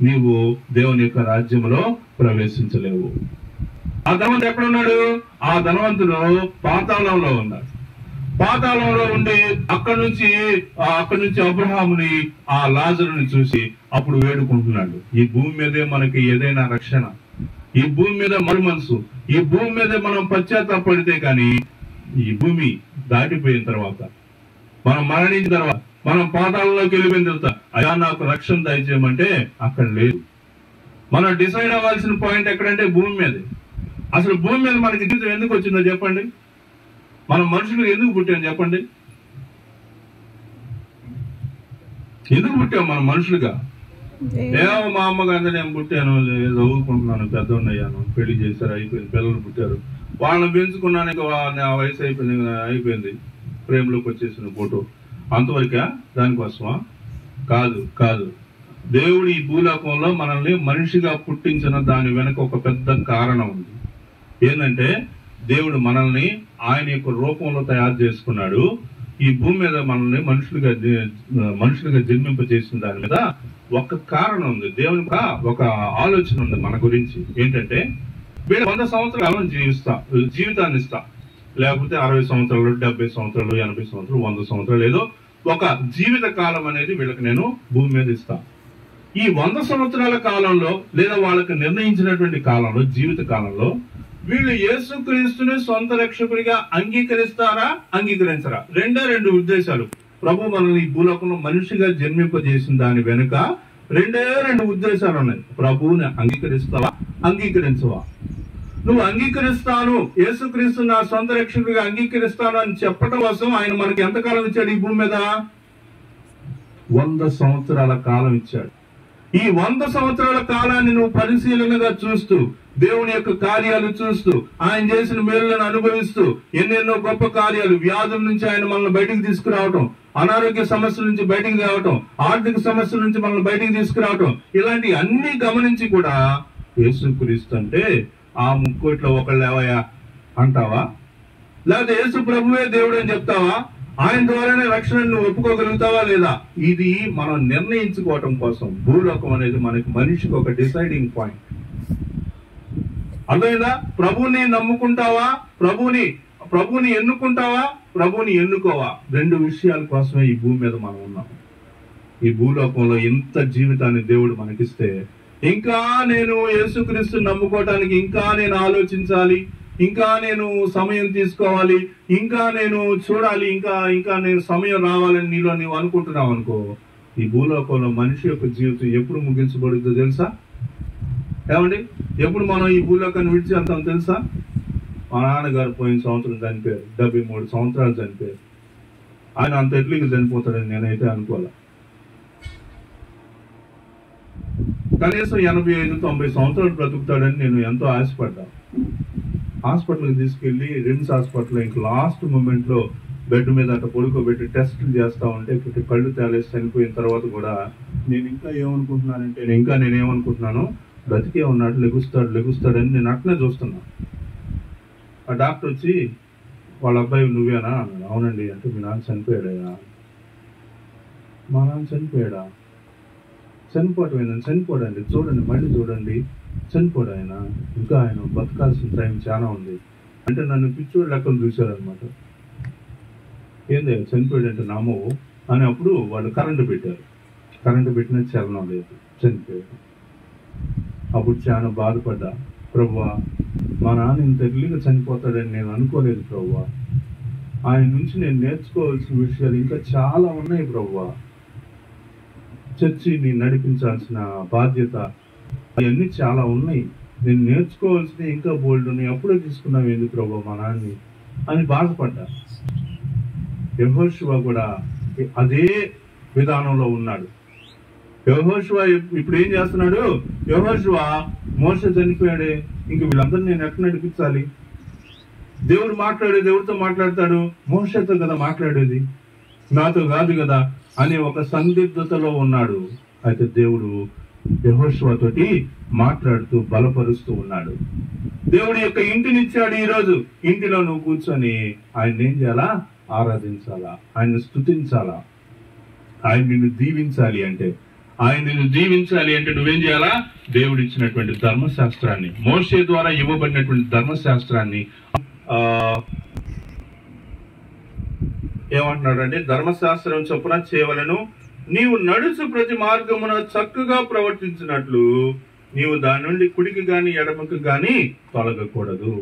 నీవు దేవుని యొక్క రాజ్యంలో ప్రవేశించలేవు. ఆ ధనవంతుడు ఎక్కడున్నాడు? ఆ ధనవంతుడు పాతాళంలో ఉన్నాడు. పాతాళంలో ఉండి అక్కడి నుంచి అబ్రహాముని, ఆ లాజరుని చూసి అప్పుడు వేడుకుంటున్నాడు, ఈ భూమి మీదే మనకి ఏదైనా రక్షణ, ఈ భూమి మీద మరుమనసు, ఈ భూమి మీదే మనం పశ్చాత్తాపడితే కానీ ఈ భూమి దాటిపోయిన తర్వాత, మనం మరణించిన తర్వాత, మనం పాతాళంలోకి వెళ్ళిపోయిన తర్వాత అయ్యా నాకు రక్షణ దయచేయమంటే అక్కడ లేదు. మనం డిసైడ్ అవ్వాల్సిన పాయింట్ ఎక్కడంటే భూమి మీద. అసలు భూమి మీద మనకి జీవితం ఎందుకు వచ్చిందో చెప్పండి. మనం మనుషులు ఎందుకు పుట్టాం చెప్పండి. ఎందుకు పుట్టాం మనం మనుషులుగా? ఏమో మా అమ్మగారిని నేను పుట్టాను, చదువుకుంటున్నాను, పెద్దోన్నయ్యాను, పెళ్లి చేశారు, అయిపోయింది, పిల్లలు పుట్టారు, వాళ్ళని పెంచుకున్నాను, ఇంకా నా వయసు అయిపోయింది, ప్రేమలోకి వచ్చేసిన ఫోటో, అంతవరకా? దానికోసమా? కాదు కాదు. దేవుడు ఈ భూలోకంలో మనల్ని మనిషిగా పుట్టించిన దాని వెనక ఒక పెద్ద కారణం ఉంది. ఏంటంటే దేవుడు మనల్ని ఆయన యొక్క రూపంలో తయారు చేసుకున్నాడు. ఈ భూమి మీద మనల్ని మనుషులుగా జన్మింపజేసిన దాని మీద ఒక కారణం ఉంది. దేవుని ఒక ఆలోచన ఉంది మన గురించి. ఏంటంటే వీళ్ళు 100 సంవత్సరాలు జీవితాన్ని ఇస్తా, లేకపోతే 60 సంవత్సరాలు, 70 సంవత్సరాలు, 80 సంవత్సరాలు, 100 సంవత్సరాలు, ఏదో ఒక జీవిత కాలం అనేది వీళ్ళకి నేను భూమి మీద ఇస్తా. ఈ 100 సంవత్సరాల కాలంలో లేదా వాళ్ళకి నిర్ణయించినటువంటి కాలంలో, జీవిత కాలంలో వీళ్ళు యేసుక్రీస్తుని సొంత రక్షకుడిగా అంగీకరిస్తారా, అంగీకరించరా? రెండు ఉద్దేశాలు. ప్రభు మనల్ని ఈ భూలోకంలో మనిషిగా జన్మింపజేసిన దాని వెనుక రెండు ఉద్దేశాలు ఉన్నాయి. ప్రభువుని అంగీకరిస్తావా, అంగీకరించవా? నువ్వు అంగీకరిస్తాను, యేసుక్రీస్తు నా సొంత రక్షకుడిగా అంగీకరిస్తాను అని చెప్పడం కోసం ఆయన మనకి ఎంతకాలం ఇచ్చాడు ఈ భూమి మీద? 100 సంవత్సరాల కాలం ఇచ్చాడు. ఈ 100 సంవత్సరాల కాలాన్ని నువ్వు పరిశీలనగా చూస్తూ, దేవుని యొక్క కార్యాలు చూస్తూ, ఆయన చేసిన మేలులను అనుభవిస్తూ, ఎన్నెన్నో గొప్ప కార్యాలు, వ్యాధుల నుంచి ఆయన మనల్ని బయటికి తీసుకురావటం, అనారోగ్య సమస్యల నుంచి బయటికి రావటం, ఆర్థిక సమస్యల నుంచి మనల్ని బయటికి తీసుకురావటం, ఇలాంటి అన్ని గమనించి కూడా యేసుక్రీస్తు అంటే ఆ ముక్కోట్లో ఒకళ్ళు ఏవయ్యా అంటావా? లేకపోతే యేసు ప్రభువే దేవుడు అని చెప్తావా? ఆయన ద్వారానే రక్షణ నువ్వు ఒప్పుకోగలుగుతావా లేదా? ఇది మనం నిర్ణయించుకోవటం కోసం. భూలోకం అనేది మనకి మనిషికి ఒక డిసైడింగ్ పాయింట్. అర్థమైందా? ప్రభువుని నమ్ముకుంటావా, ప్రభువుని ఎన్నుకుంటావా, ప్రభువుని ఎన్నుకోవా? 2 విషయాల కోసమే ఈ భూమి మీద మనం ఉన్నాం. ఈ భూలోకంలో ఇంత జీవితాన్ని దేవుడు మనకిస్తే ఇంకా నేను యేసుక్రీస్తు నమ్ముకోవటానికి ఇంకా నేను ఆలోచించాలి, ఇంకా నేను సమయం తీసుకోవాలి, ఇంకా నేను చూడాలి, ఇంకా నేను సమయం రావాలని నీవు అనుకుంటున్నావు అనుకో, ఈ భూలోకంలో మనిషి యొక్క జీవితం ఎప్పుడు ముగించబడుతుందో తెలుసా? ఏమండి, ఎప్పుడు మనం ఈ భూలోకాన్ని విడిచి వెళ్తాం తెలుసా? మా నాన్నగారు పోయిన సంవత్సరం చనిపోయారు, 73 సంవత్సరాలు చనిపోయారు. ఆయన అంత ఎట్లీకి చనిపోతాడని నేనైతే అనుకోలే. కనీసం 85-90 సంవత్సరాలు బ్రతుకుతాడని నేను ఎంతో ఆశపడ్డా. హాస్పిటల్కి తీసుకెళ్లి రిమ్స్ హాస్పిటల్ ఇంక లాస్ట్ మూమెంట్ లో బెడ్ మీద అట్లా పడుకోబెట్టి టెస్టులు చేస్తా ఉంటే కళ్ళు తేలేసి చనిపోయిన తర్వాత కూడా నేను ఇంకా నేనేమనుకుంటున్నాను, బ్రతికే ఉన్నాడు, లెగుస్తాడని నేను అట్లనే చూస్తున్నా. ఆ డాక్టర్ వచ్చి వాళ్ళ అబ్బాయి నువ్వేనా అన్నాడు. అవునండి అంటే, మీ నాన్న చనిపోయాడయా? మా నాన్న చనిపోయాడా? చనిపోవటం ఏంటంటే, చనిపోడండి, చూడండి, మళ్ళీ చూడండి, చనిపోడు ఆయన, ఇంకా ఆయన బతకాల్సిన టైం చాలా ఉంది అంటే నన్ను పిచ్చోడు లెక్కలు చూశారనమాట. ఏంది చనిపోయాడంటే నమ్మవు అని. అప్పుడు వాళ్ళు కరెంటు పెట్టిన చలనం లేదు, చనిపోయాడు. అప్పుడు చాలా బాధపడ్డా. ప్రభువా, మా నాన్న ఇంత ఎర్లీగా చనిపోతాడని నేను అనుకోలేదు ప్రభువా. ఆయన నుంచి నేను నేర్చుకోవాల్సిన విషయాలు ఇంకా చాలా ఉన్నాయి ప్రభువా. చర్చిని నడిపించాల్సిన బాధ్యత అవన్నీ చాలా ఉన్నాయి, నేను నేర్చుకోవాల్సినవి ఇంకా బోల్డ్ ఉన్నాయి, అప్పుడే తీసుకున్నావు ఎందుకు ప్రభువా మా నాన్ని అని బాధపడ్డా. యెహోషువ కూడా అదే విధానంలో ఉన్నాడు. యెహోషువ ఇప్పుడు ఏం చేస్తున్నాడు? యెహోషువ మోషే చనిపోయాడే, ఇంక వీళ్ళందరినీ నేను ఎట్లా నడిపించాలి? దేవుడితో మాట్లాడతాడు, మోషేతో కదా మాట్లాడేది, నాతో కాదు కదా అనే ఒక సందిగ్ధతలో ఉన్నాడు. అయితే దేవుడు యెహోషువ తోటి మాట్లాడుతూ బలపరుస్తూ ఉన్నాడు. దేవుడి యొక్క ఇంటినిచ్చాడు. ఈరోజు ఇంటిలో నువ్వు కూర్చొని ఆయన ఏం చేయాలా? ఆరాధించాలా, ఆయన స్తుతించాలా, ఆయన నిన్ను దీవించాలి అంటే నువ్వేం చేయాలా? దేవుడు ఇచ్చినటువంటి ధర్మశాస్త్రాన్ని, మోషే ద్వారా ఇవ్వబడినటువంటి ధర్మశాస్త్రాన్ని ఏమంటున్నాడంటే, ధర్మశాస్త్రం చొప్పున చేయవలెను, నీవు నడుచు ప్రతి మార్గమున చక్కగా ప్రవర్తించినట్లు నీవు దాని నుండి కుడికి గాని ఎడమకు గాని తొలగకూడదు.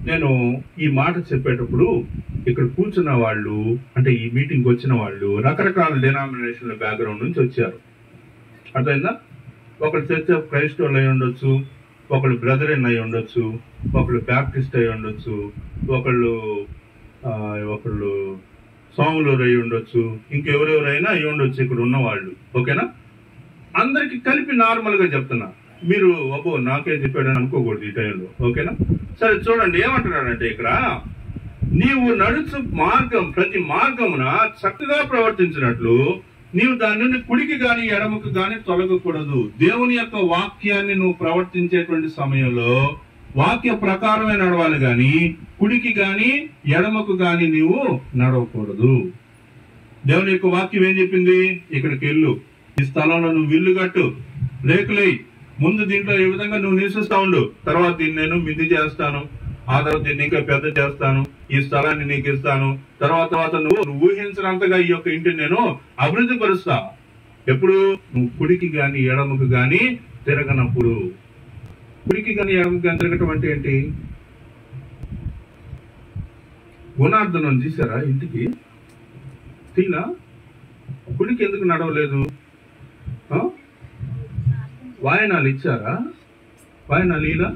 నేను ఈ మాట చెప్పేటప్పుడు ఇక్కడ కూర్చున్న వాళ్ళు, అంటే ఈ మీటింగ్ వచ్చిన వాళ్ళు రకరకాల డినామినేషన్ల బ్యాక్గ్రౌండ్ నుంచి వచ్చారు. అర్థమైందా? ఒకళ్ళు చర్చ్ ఆఫ్ క్రైస్ట్ వాళ్ళు అయి ఉండొచ్చు, ఒకళ్ళు బ్రదరన్ అయి ఉండొచ్చు, ఒకళ్ళు బ్యాప్టిస్ట్ అయి ఉండొచ్చు, ఒకళ్ళు స్వాములూరు అయి ఉండొచ్చు, ఇంకెవరెవరైనా అయి ఉండొచ్చు ఇక్కడ ఉన్న వాళ్ళు. ఓకేనా? అందరికి కలిపి నార్మల్ గా చెప్తున్నా. మీరు అబ్బో నాకే చెప్పాడని అనుకోకూడదు ఈ టైంలో. ఓకేనా? సరే చూడండి ఏమంటున్నాడంటే ఇక్కడ, నీవు నడుచు మార్గం ప్రతి మార్గమున చక్కగా ప్రవర్తించినట్లు నీవు దాని నుండి కుడికి గాని ఎడమకు గాని తొలగకూడదు. దేవుని యొక్క వాక్యాన్ని నువ్వు ప్రవర్తించేటువంటి సమయంలో వాక్య ప్రకారమే నడవాలి గాని కుడికి గాని ఎడమకు గాని నీవు నడవకూడదు. దేవుని యొక్క వాక్యం ఏం చెప్పింది? ఇక్కడికి వెళ్ళు, ఈ స్థలంలో నువ్వు ఇల్లు కట్టు, రేకులై, ముందు దీంట్లో ఏ విధంగా నువ్వు నివసిస్తా ఉండు, తర్వాత దీన్ని నేను మిద్ది చేస్తాను, ఆ తర్వాత దీన్ని ఇంకా పెద్ద చేస్తాను, ఈ స్థలాన్ని నీకు ఇస్తాను, తర్వాత నువ్వు ఊహించినంతగా ఈ యొక్క ఇంటిని నేను అభివృద్ధి పరుస్తా. ఎప్పుడు? నువ్వు కుడికి గాని ఎడమకు గాని తిరగనప్పుడు. కుడికి గాని ఎడమకు గాని తిరగటం అంటే ఏంటి? గుణార్థనం చేశారా ఇంటికి? తీలా కుడికి ఎందుకు నడవలేదు? వాయనాలు ఇచ్చారా? వాయనాలు ఇలా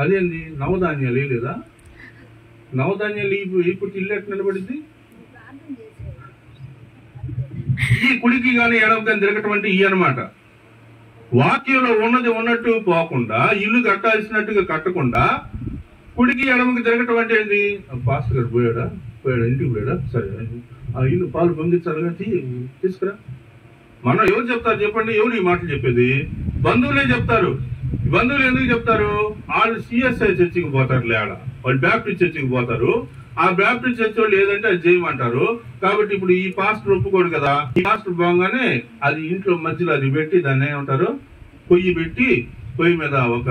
అదేంది? నవధాన్యాలు లేదా? నవధాన్యాలు ఇప్పుడు ఇల్లు ఎట్లా నిలబడింది? ఈ కుడికి కానీ ఎడమ కానీ తిరగటం అంటే ఈ అనమాట. వాక్యంలో ఉన్నది ఉన్నట్టు పోకుండా, ఇల్లు కట్టాల్సినట్టుగా కట్టకుండా కుడికి ఎడమకి తిరగటం అంటే ఏంది? పాస్టర్ గారు పోయాడా ఇంటికి పోయాడా? సరే ఆ ఇల్లు పాలు పొందించాలిగా, తీసుకురా. మనం ఎవరు చెప్తారు చెప్పండి? ఎవరు ఈ మాటలు చెప్పేది? బంధువులే చెప్తారు. బంధువులు ఎందుకు చెప్తారు? వాళ్ళు సిఎస్ఐ చర్చికి పోతారు, లేడ వాళ్ళు బ్యాప్టిస్ట్ చర్చికి పోతారు. ఆ బ్యాప్టిస్ట్ చర్చ్ వాళ్ళు ఏదంటే అది చేయమంటారు. కాబట్టి ఇప్పుడు ఈ పాస్టర్ ఒప్పుకోడు కదా, ఈ పాస్టర్ బాగానే అది ఇంట్లో మధ్యలో అది పెట్టి దాన్ని ఏమంటారు, పొయ్యి పెట్టి పొయ్యి మీద ఒక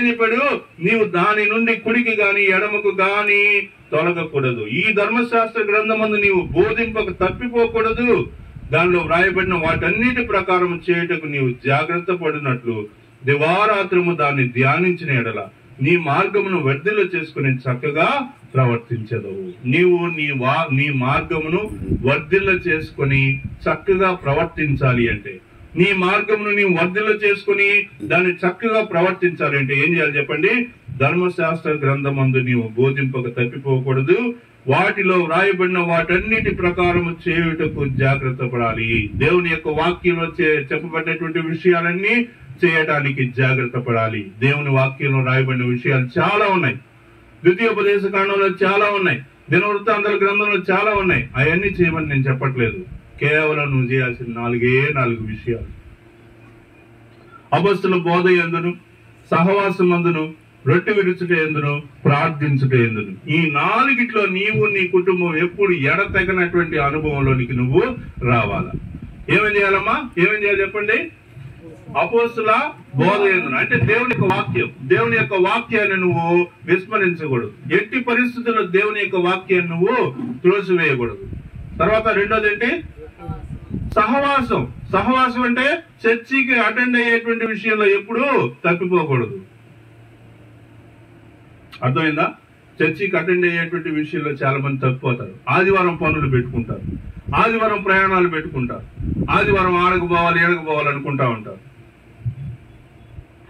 చెప్పాడు, నీవు దాని నుండి కుడికి గాని ఎడమకు గాని తొలగకూడదు. ఈ ధర్మశాస్త్ర గ్రంథమందు నీవు బోధింపక తప్పిపోకూడదు. దానిలో వ్రాయబడిన వాటన్నిటి ప్రకారం చేయుటకు నీవు జాగ్రత్త పడినట్లు దివారాత్రము దాన్ని ధ్యానించిన ఎడల నీ మార్గమును వర్ధిల్ల చేసుకుని చక్కగా ప్రవర్తించదవు. నీవు నీ మార్గమును వర్ధిల్ల చేసుకుని చక్కగా ప్రవర్తించాలి అంటే, నీ మార్గమును నీవు వర్ధిల్ల చేసుకుని దాన్ని చక్కగా ప్రవర్తించాలి అంటే ఏం చేయాలి చెప్పండి? ధర్మశాస్త్ర గ్రంథమందు నీవు బోధింపక తప్పిపోకూడదు. వాటిలో వ్రాయబడిన వాటన్నిటి ప్రకారము చేయుటకు జాగ్రత్త పడాలి. దేవుని యొక్క వాక్యంలో చెప్పబడినటువంటి విషయాలన్నీ చేయడానికి జాగ్రత్త పడాలి. దేవుని వాక్యంలో రాయబడిన విషయాలు చాలా ఉన్నాయి. ద్వితీయోపదేశ కాండంలో చాలా ఉన్నాయి. దినవృత్తాంతాల గ్రంథంలో చాలా ఉన్నాయి. అవన్నీ చేయమని నేను చెప్పట్లేదు. కేవలం నువ్వు చేయాల్సిన 4 విషయాలు. అపొస్తలుల బోధ యందును, సహవాసం అందును, రొట్టె విరుచుట ఎందును, ప్రార్థించుట ఎందును, ఈ 4 నీవు నీ కుటుంబం ఎప్పుడు ఎడతెగనటువంటి అనుభవంలోనికి నువ్వు రావాలా. ఏమేం చేయాలమ్మా? ఏమేం చేయాలి చెప్పండి? అపొస్తలుల బోధ ఎందును అంటే దేవుని యొక్క వాక్యం. దేవుని యొక్క వాక్యాన్ని నువ్వు విస్మరించకూడదు. ఎట్టి పరిస్థితుల్లో దేవుని యొక్క వాక్యాన్ని నువ్వు త్రోసివేయకూడదు. తర్వాత రెండోది ఏంటి? సహవాసం. సహవాసం అంటే చర్చికి అటెండ్ అయ్యేటువంటి విషయంలో ఎప్పుడు తప్పిపోకూడదు. అర్థమైందా? చర్చికి అటెండ్ అయ్యేటువంటి విషయంలో చాలా మంది తప్పిపోతారు. ఆదివారం పనులు పెట్టుకుంటారు, ఆదివారం ప్రయాణాలు పెట్టుకుంటారు, ఆదివారం ఆడకపోవాలి ఏడకపోవాలి అనుకుంటా ఉంటారు.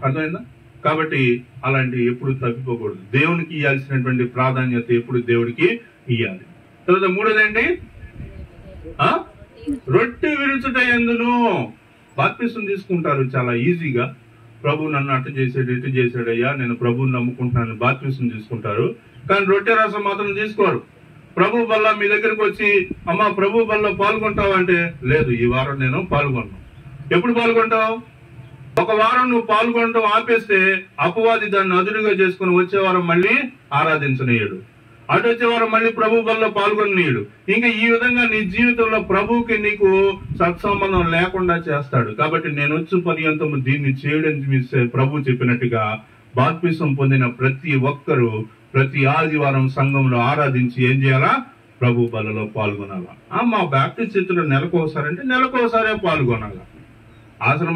అర్థమైందా? కాబట్టి అలాంటి ఎప్పుడు తప్పిపోకూడదు. దేవునికి ఇవ్వాల్సినటువంటి ప్రాధాన్యత ఎప్పుడు దేవుడికి ఇవ్వాలి. తర్వాత మూడోది ఏంటి? రొట్టె విరుచుట ఎందును. బాప్తిసం తీసుకుంటారు చాలా ఈజీగా. ప్రభు నన్ను అటు చేసాడు ఇటు చేశాడయ్యా, నేను ప్రభువుని నమ్ముకుంటున్నాను, బాప్తిసం తీసుకుంటారు. కానీ రొట్టె రసం మాత్రం తీసుకోరు. ప్రభు బల్ల మీ దగ్గరకు వచ్చి, అమ్మా ప్రభు బల్ల పాల్గొంటావు అంటే, లేదు ఈ వారం నేను పాల్గొన్నాను. ఎప్పుడు పాల్గొంటావు? ఒక వారం నువ్వు పాల్గొనడం ఆపేస్తే అపవాది దాన్ని అదునుగా చేసుకుని వచ్చే వారం మళ్ళీ ఆరాధించనీయుడు, అటు వచ్చే వారం మళ్ళీ ప్రభు బల్ల పాల్గొననీయుడు. ఇంకా ఈ విధంగా నీ జీవితంలో ప్రభువుకి నీకు సత్సంబంధం లేకుండా చేస్తాడు. కాబట్టి నేను వచ్చి పర్యంతము దీన్ని చేయడం ప్రభు చెప్పినట్టుగా బాప్తిసం పొందిన ప్రతి ఒక్కరూ ప్రతి ఆదివారం సంఘంలో ఆరాధించి ఏం చేయాలా? ప్రభు బలలో పాల్గొనాలా. మా బాప్టిస్ట్ చర్చిలో నెలకోసారి అంటే నెలకోసారే పాల్గొనాలా. అసలు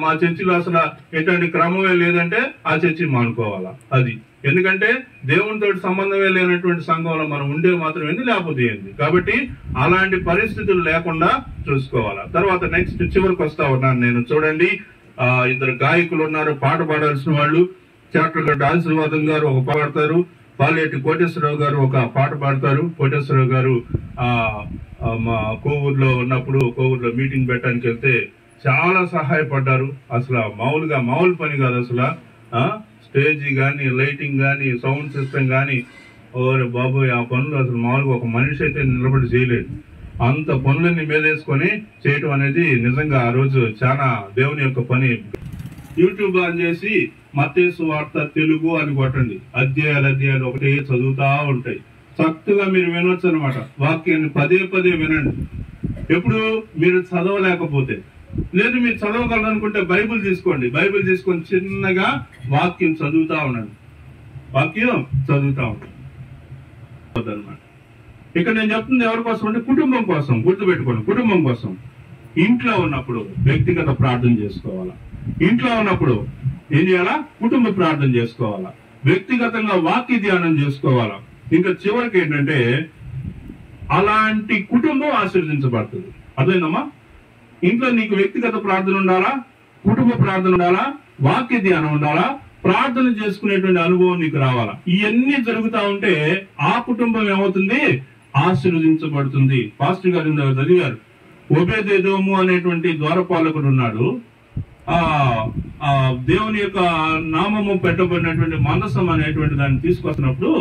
మా చర్చిలో అసలు ఎటువంటి క్రమమే లేదంటే ఆ చర్చి మానుకోవాలా. అది ఎందుకంటే దేవునితో సంబంధమే లేనటువంటి సంఘంలో మనం ఉండే మాత్రం ఏంది, లేకపోతే ఏంది. కాబట్టి అలాంటి పరిస్థితులు లేకుండా చూసుకోవాలా. తర్వాత నెక్స్ట్ చివరికి వస్తా ఉన్నాను నేను. చూడండి, ఇద్దరు గాయకులు ఉన్నారు, పాట పాడాల్సిన వాళ్ళు. చాట్లగడ్డ ఆశీర్వాదం గారు ఒక పాడతారు, పాలేటి కోటేశ్వరరావు గారు ఒక పాట పాడతారు. కోటేశ్వరరావు గారు మా కోవూరులో ఉన్నప్పుడు, కోవూరులో మీటింగ్ పెట్టడానికి వెళ్తే చాలా సహాయపడ్డారు. అసలు మామూలు పని కాదు అసలు. స్టేజీ గానీ, లైటింగ్ గానీ, సౌండ్ సిస్టమ్ గానీ, ఓరే బాబోయ్, ఆ పనులు అసలు మామూలుగా ఒక మనిషి అయితే నిలబడి చేయలేడు. అంత పనులన్నీ మీదేసుకొని చేయటం అనేది నిజంగా ఆ రోజు చాలా దేవుని యొక్క పని. యూట్యూబ్ ఆన్ చేసి మత్తయి సువార్త తెలుగు అని కొట్టండి, అధ్యాయాలు ఒకటే చదువుతా ఉంటాయి. చక్కగా మీరు వినొచ్చు అనమాట. వాక్యాన్ని పదే వినండి. ఎప్పుడు మీరు చదవలేకపోతే, లేదు మీరు చదవగలరు అనుకుంటే బైబిల్ తీసుకోండి. బైబిల్ తీసుకొని చిన్నగా వాక్యం చదువుతా ఉండండి. అనమాట. ఇక్కడ నేను చెప్తుంది ఎవరి కోసం అంటే కుటుంబం కోసం. గుర్తుపెట్టుకోండి, కుటుంబం కోసం. ఇంట్లో ఉన్నప్పుడు వ్యక్తిగత ప్రార్థన చేసుకోవాలా. ఇంట్లో ఉన్నప్పుడు ఏం చేయాలా? కుటుంబ ప్రార్థన చేసుకోవాలా. వ్యక్తిగతంగా వాక్య ధ్యానం చేసుకోవాలా. ఇంకా చివరికి ఏంటంటే అలాంటి కుటుంబం ఆశీర్వదించబడుతుంది. అర్థమైందమ్మా? ఇంట్లో నీకు వ్యక్తిగత ప్రార్థన ఉండాలా, కుటుంబ ప్రార్థన ఉండాలా, వాక్య ధ్యానం ఉండాలా, ప్రార్థన చేసుకునేటువంటి అనుభవం నీకు రావాలా. ఇవన్నీ జరుగుతా ఉంటే ఆ కుటుంబం ఏమవుతుంది? ఆశీర్వదించబడుతుంది. పాస్టర్ గారు చదివారు, ఓబేదెదోము అనేటువంటి ద్వారపాలకుడు ఉన్నాడు. దేవుని యొక్క నామము పెట్టబడినటువంటి మందసం అనేటువంటి దాన్ని తీసుకొస్తున్నప్పుడు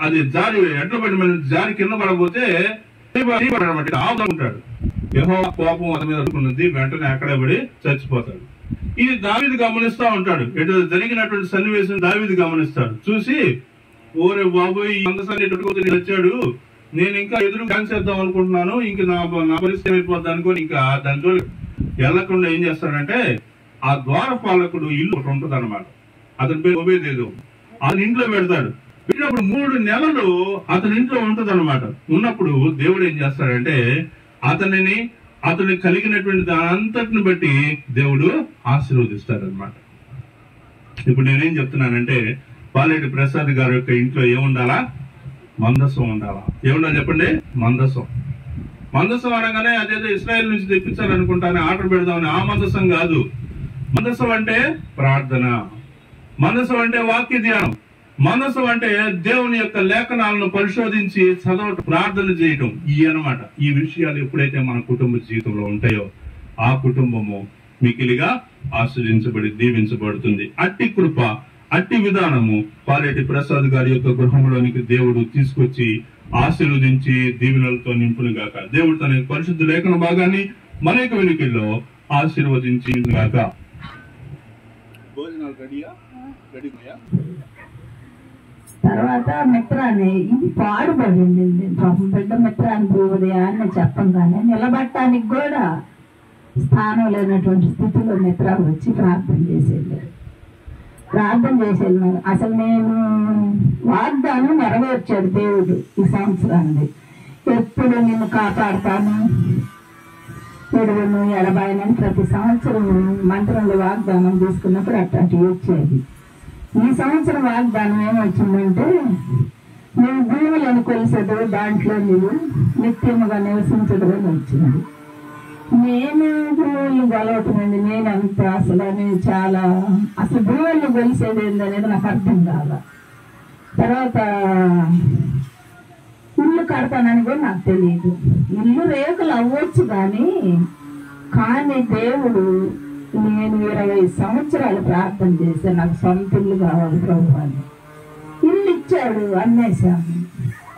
అది జారి ఎట్లబడి జారి కింద పడబోతే ఉంటాడు. యెహోవా కోపం అతని మీద ఉన్నది, వెంటనే అక్కడే పడి చచ్చిపోతాడు. ఇది దావీదు గమనిస్తా ఉంటాడు. ఇటు జరిగినటువంటి సన్నివేశం దావీదు గమనిస్తాడు. చూసి, ఓరే బాబోయ్, ఈ మందసాన్ని ఎట్టుకోతే వచ్చాడు, నేను ఇంకా ఎదురు డాన్స్ చేద్దాం అనుకుంటున్నాను, ఇంక నా పరిస్థితి అయిపోద్ది అనుకోని ఇంకా దాంట్లో వెళ్ళకుండా ఏం చేస్తాడంటే, ఆ ద్వారపాలకుడు ఇల్లు ఒకటి ఉంటుంది అనమాట. అతని పేరు ఓబేదెదోము. అతని ఇంట్లో పెడతాడు. పెట్టినప్పుడు 3 నెలలు అతని ఇంట్లో ఉంటది అనమాట. ఉన్నప్పుడు దేవుడు ఏం చేస్తాడంటే అతని కలిగినటువంటి దాని అంతటిని బట్టి దేవుడు ఆశీర్వదిస్తాడనమాట. ఇప్పుడు నేనేం చెప్తున్నానంటే, పాలేటి ప్రసాద్ గారి యొక్క ఇంట్లో ఏముండాలా? మందసం ఉండాలా. ఏముండాలి చెప్పండి? మందసం అనగానే అదేదో ఇశ్రాయేల్ నుంచి తెప్పించాలనుకుంటానే ఆర్డర్ పెడదామని ఆ మందసం కాదు. మందసం అంటే ప్రార్థన, మనసు అంటే వాక్య ధ్యానం, మనసు అంటే దేవుని యొక్క లేఖనాలను పరిశోధించి చదవటం, ప్రార్థన చేయటం. ఇవి అన్నమాట. ఈ విషయాలు ఎప్పుడైతే మన కుటుంబ జీవితంలో ఉంటాయో ఆ కుటుంబము మికిలిగా ఆశ్రయించబడి దీవించబడుతుంది. అట్టి కృప, అట్టి విధానము పాలేటి ప్రసాద్ గారి యొక్క గృహంలోనికి దేవుడు తీసుకొచ్చి ఆశీర్వదించి దీవెనలతో నింపును గాక. దేవుడు తన పరిశుద్ధ లేఖన భాగాన్ని మన యొక్క వెనుకల్లో ఆశీర్వదించి గాక. భోజనాలు రెడీయా? తర్వాత మిత్రాన్ని ఇది పాడుపడింది. బిడ్డ మిత్రాన్ని ఉదయాన్ని చెప్పంగానే నిలబట్టడానికి కూడా స్థానం లేనటువంటి స్థితిలో మిత్రాలు వచ్చి ప్రార్థన చేసేళ్ళారు. అసలు నేను వాగ్దానం నెరవేర్చాడు దేవుడు ఈ సంవత్సరాన్ని. ఎప్పుడు నిన్ను కాపాడుతాను, ఎడుగును ఎడబాయనని ప్రతి సంవత్సరం మంత్రంలో వాగ్దానం తీసుకున్నప్పుడు అట్లాంటి వచ్చేది. ఈ సంవత్సరం వాగ్దానం ఏమొచ్చిందంటే, నువ్వు భూములను కొలిసదు, దాంట్లో నువ్వు నిత్యముగా నివసించదు అని వచ్చింది. నేను భూములను కొలవటమండి, నేనంత అసలు భూములను కొలిసేది ఏందనేది నాకు అర్థం కాల. తర్వాత ఇల్లు కడతానని కూడా నాకు తెలియదు. ఇల్లు రేకులు అవ్వచ్చు కానీ దేవుడు, నేను 20 సంవత్సరాలు ప్రార్థన చేశాను, నాకు సొంత ఇల్లు కావాలి ప్రభు అని. ఇల్లు ఇచ్చాడు, అన్నేసాను.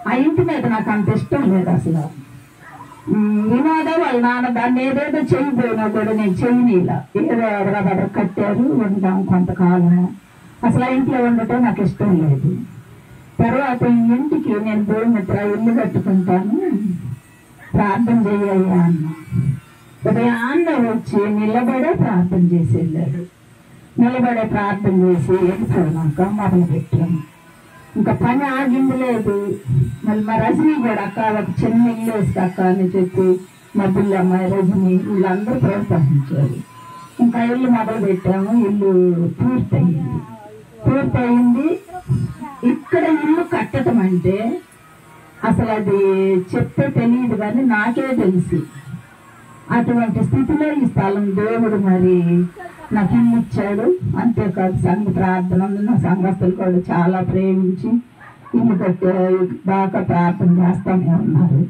ఆ ఇంటి మీద నాకు అంత ఇష్టం లేదు అసలు. వినోదా వాళ్ళ నాన్న దాన్ని ఏదేదో చెయ్యిపోయినా కూడా నేను చెయ్యనిలా. ఏదో ఎదరబడ కట్టారు, ఉంటాం కొంతకాలం. అసలు ఆ ఇంట్లో ఉండటం నాకు ఇష్టం లేదు. తర్వాత ఈ ఇంటికి నేను భూమిత్ర ఇల్లు కట్టుకుంటాను, ప్రార్థన చేయ్యా అన్న. ఉదయాన్నే వచ్చి నిలబడే ప్రార్థన చేసి వెళ్ళాడు. నిలబడే ప్రార్థన చేసి వెళ్ళిపోయినాక మొదలు పెట్టాను. ఇంకా పని ఆగింది లేదు. మళ్ళీ మా రజనీ కూడా అక్క ఒక చిన్న ఇల్లు వేస్తే అక్క అని చెప్పి మధ్యలో రజని వీళ్ళందరూ ప్రోత్సహించారు. ఇంకా ఇల్లు మొదలు పెట్టాము. ఇల్లు పూర్తయింది. ఇక్కడ ఇల్లు కట్టడం అంటే అసలు అది చెప్తే తెలియదు, కానీ నాకే తెలుసు. అటువంటి స్థితిలో ఈ స్థలం దేవుడు మరి నాకు ఇల్లు ఇచ్చాడు. అంతేకాదు సంఘ ప్రార్థన, నా సంఘస్థులు కూడా చాలా ప్రేమించి ఇల్లు కట్టే దాకా ప్రార్థన చేస్తూనే ఉన్నారు.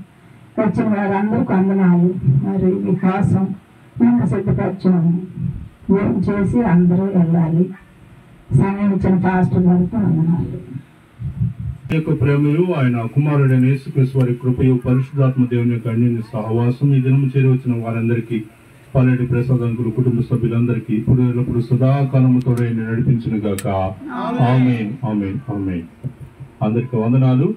వచ్చిన వారందరికీ వందనాలు. మరి మీకోసం మేము సిద్ధపరచాము. ఏం చేసి అందరూ వెళ్ళాలి. సమయం ఇచ్చిన పాస్టర్ గారికి వందనాలు. ప్రేమయు ఆయన కుమారుడైన యేసుక్రీస్తు వారి కృపయు పరిశుద్ధాత్మ దేవుని యొక్క అన్యోన్య సహవాసం ఈ దినము చేరి వచ్చిన వారందరికీ, పాలెటి ప్రసాదంకులు కుటుంబ సభ్యులందరికీ ఇప్పుడు ఎల్లప్పుడు సదాకాలముతో నడిపించును గాక. ఆమేన్ ఆమేన్ ఆమేన్. అందరికీ వందనాలు.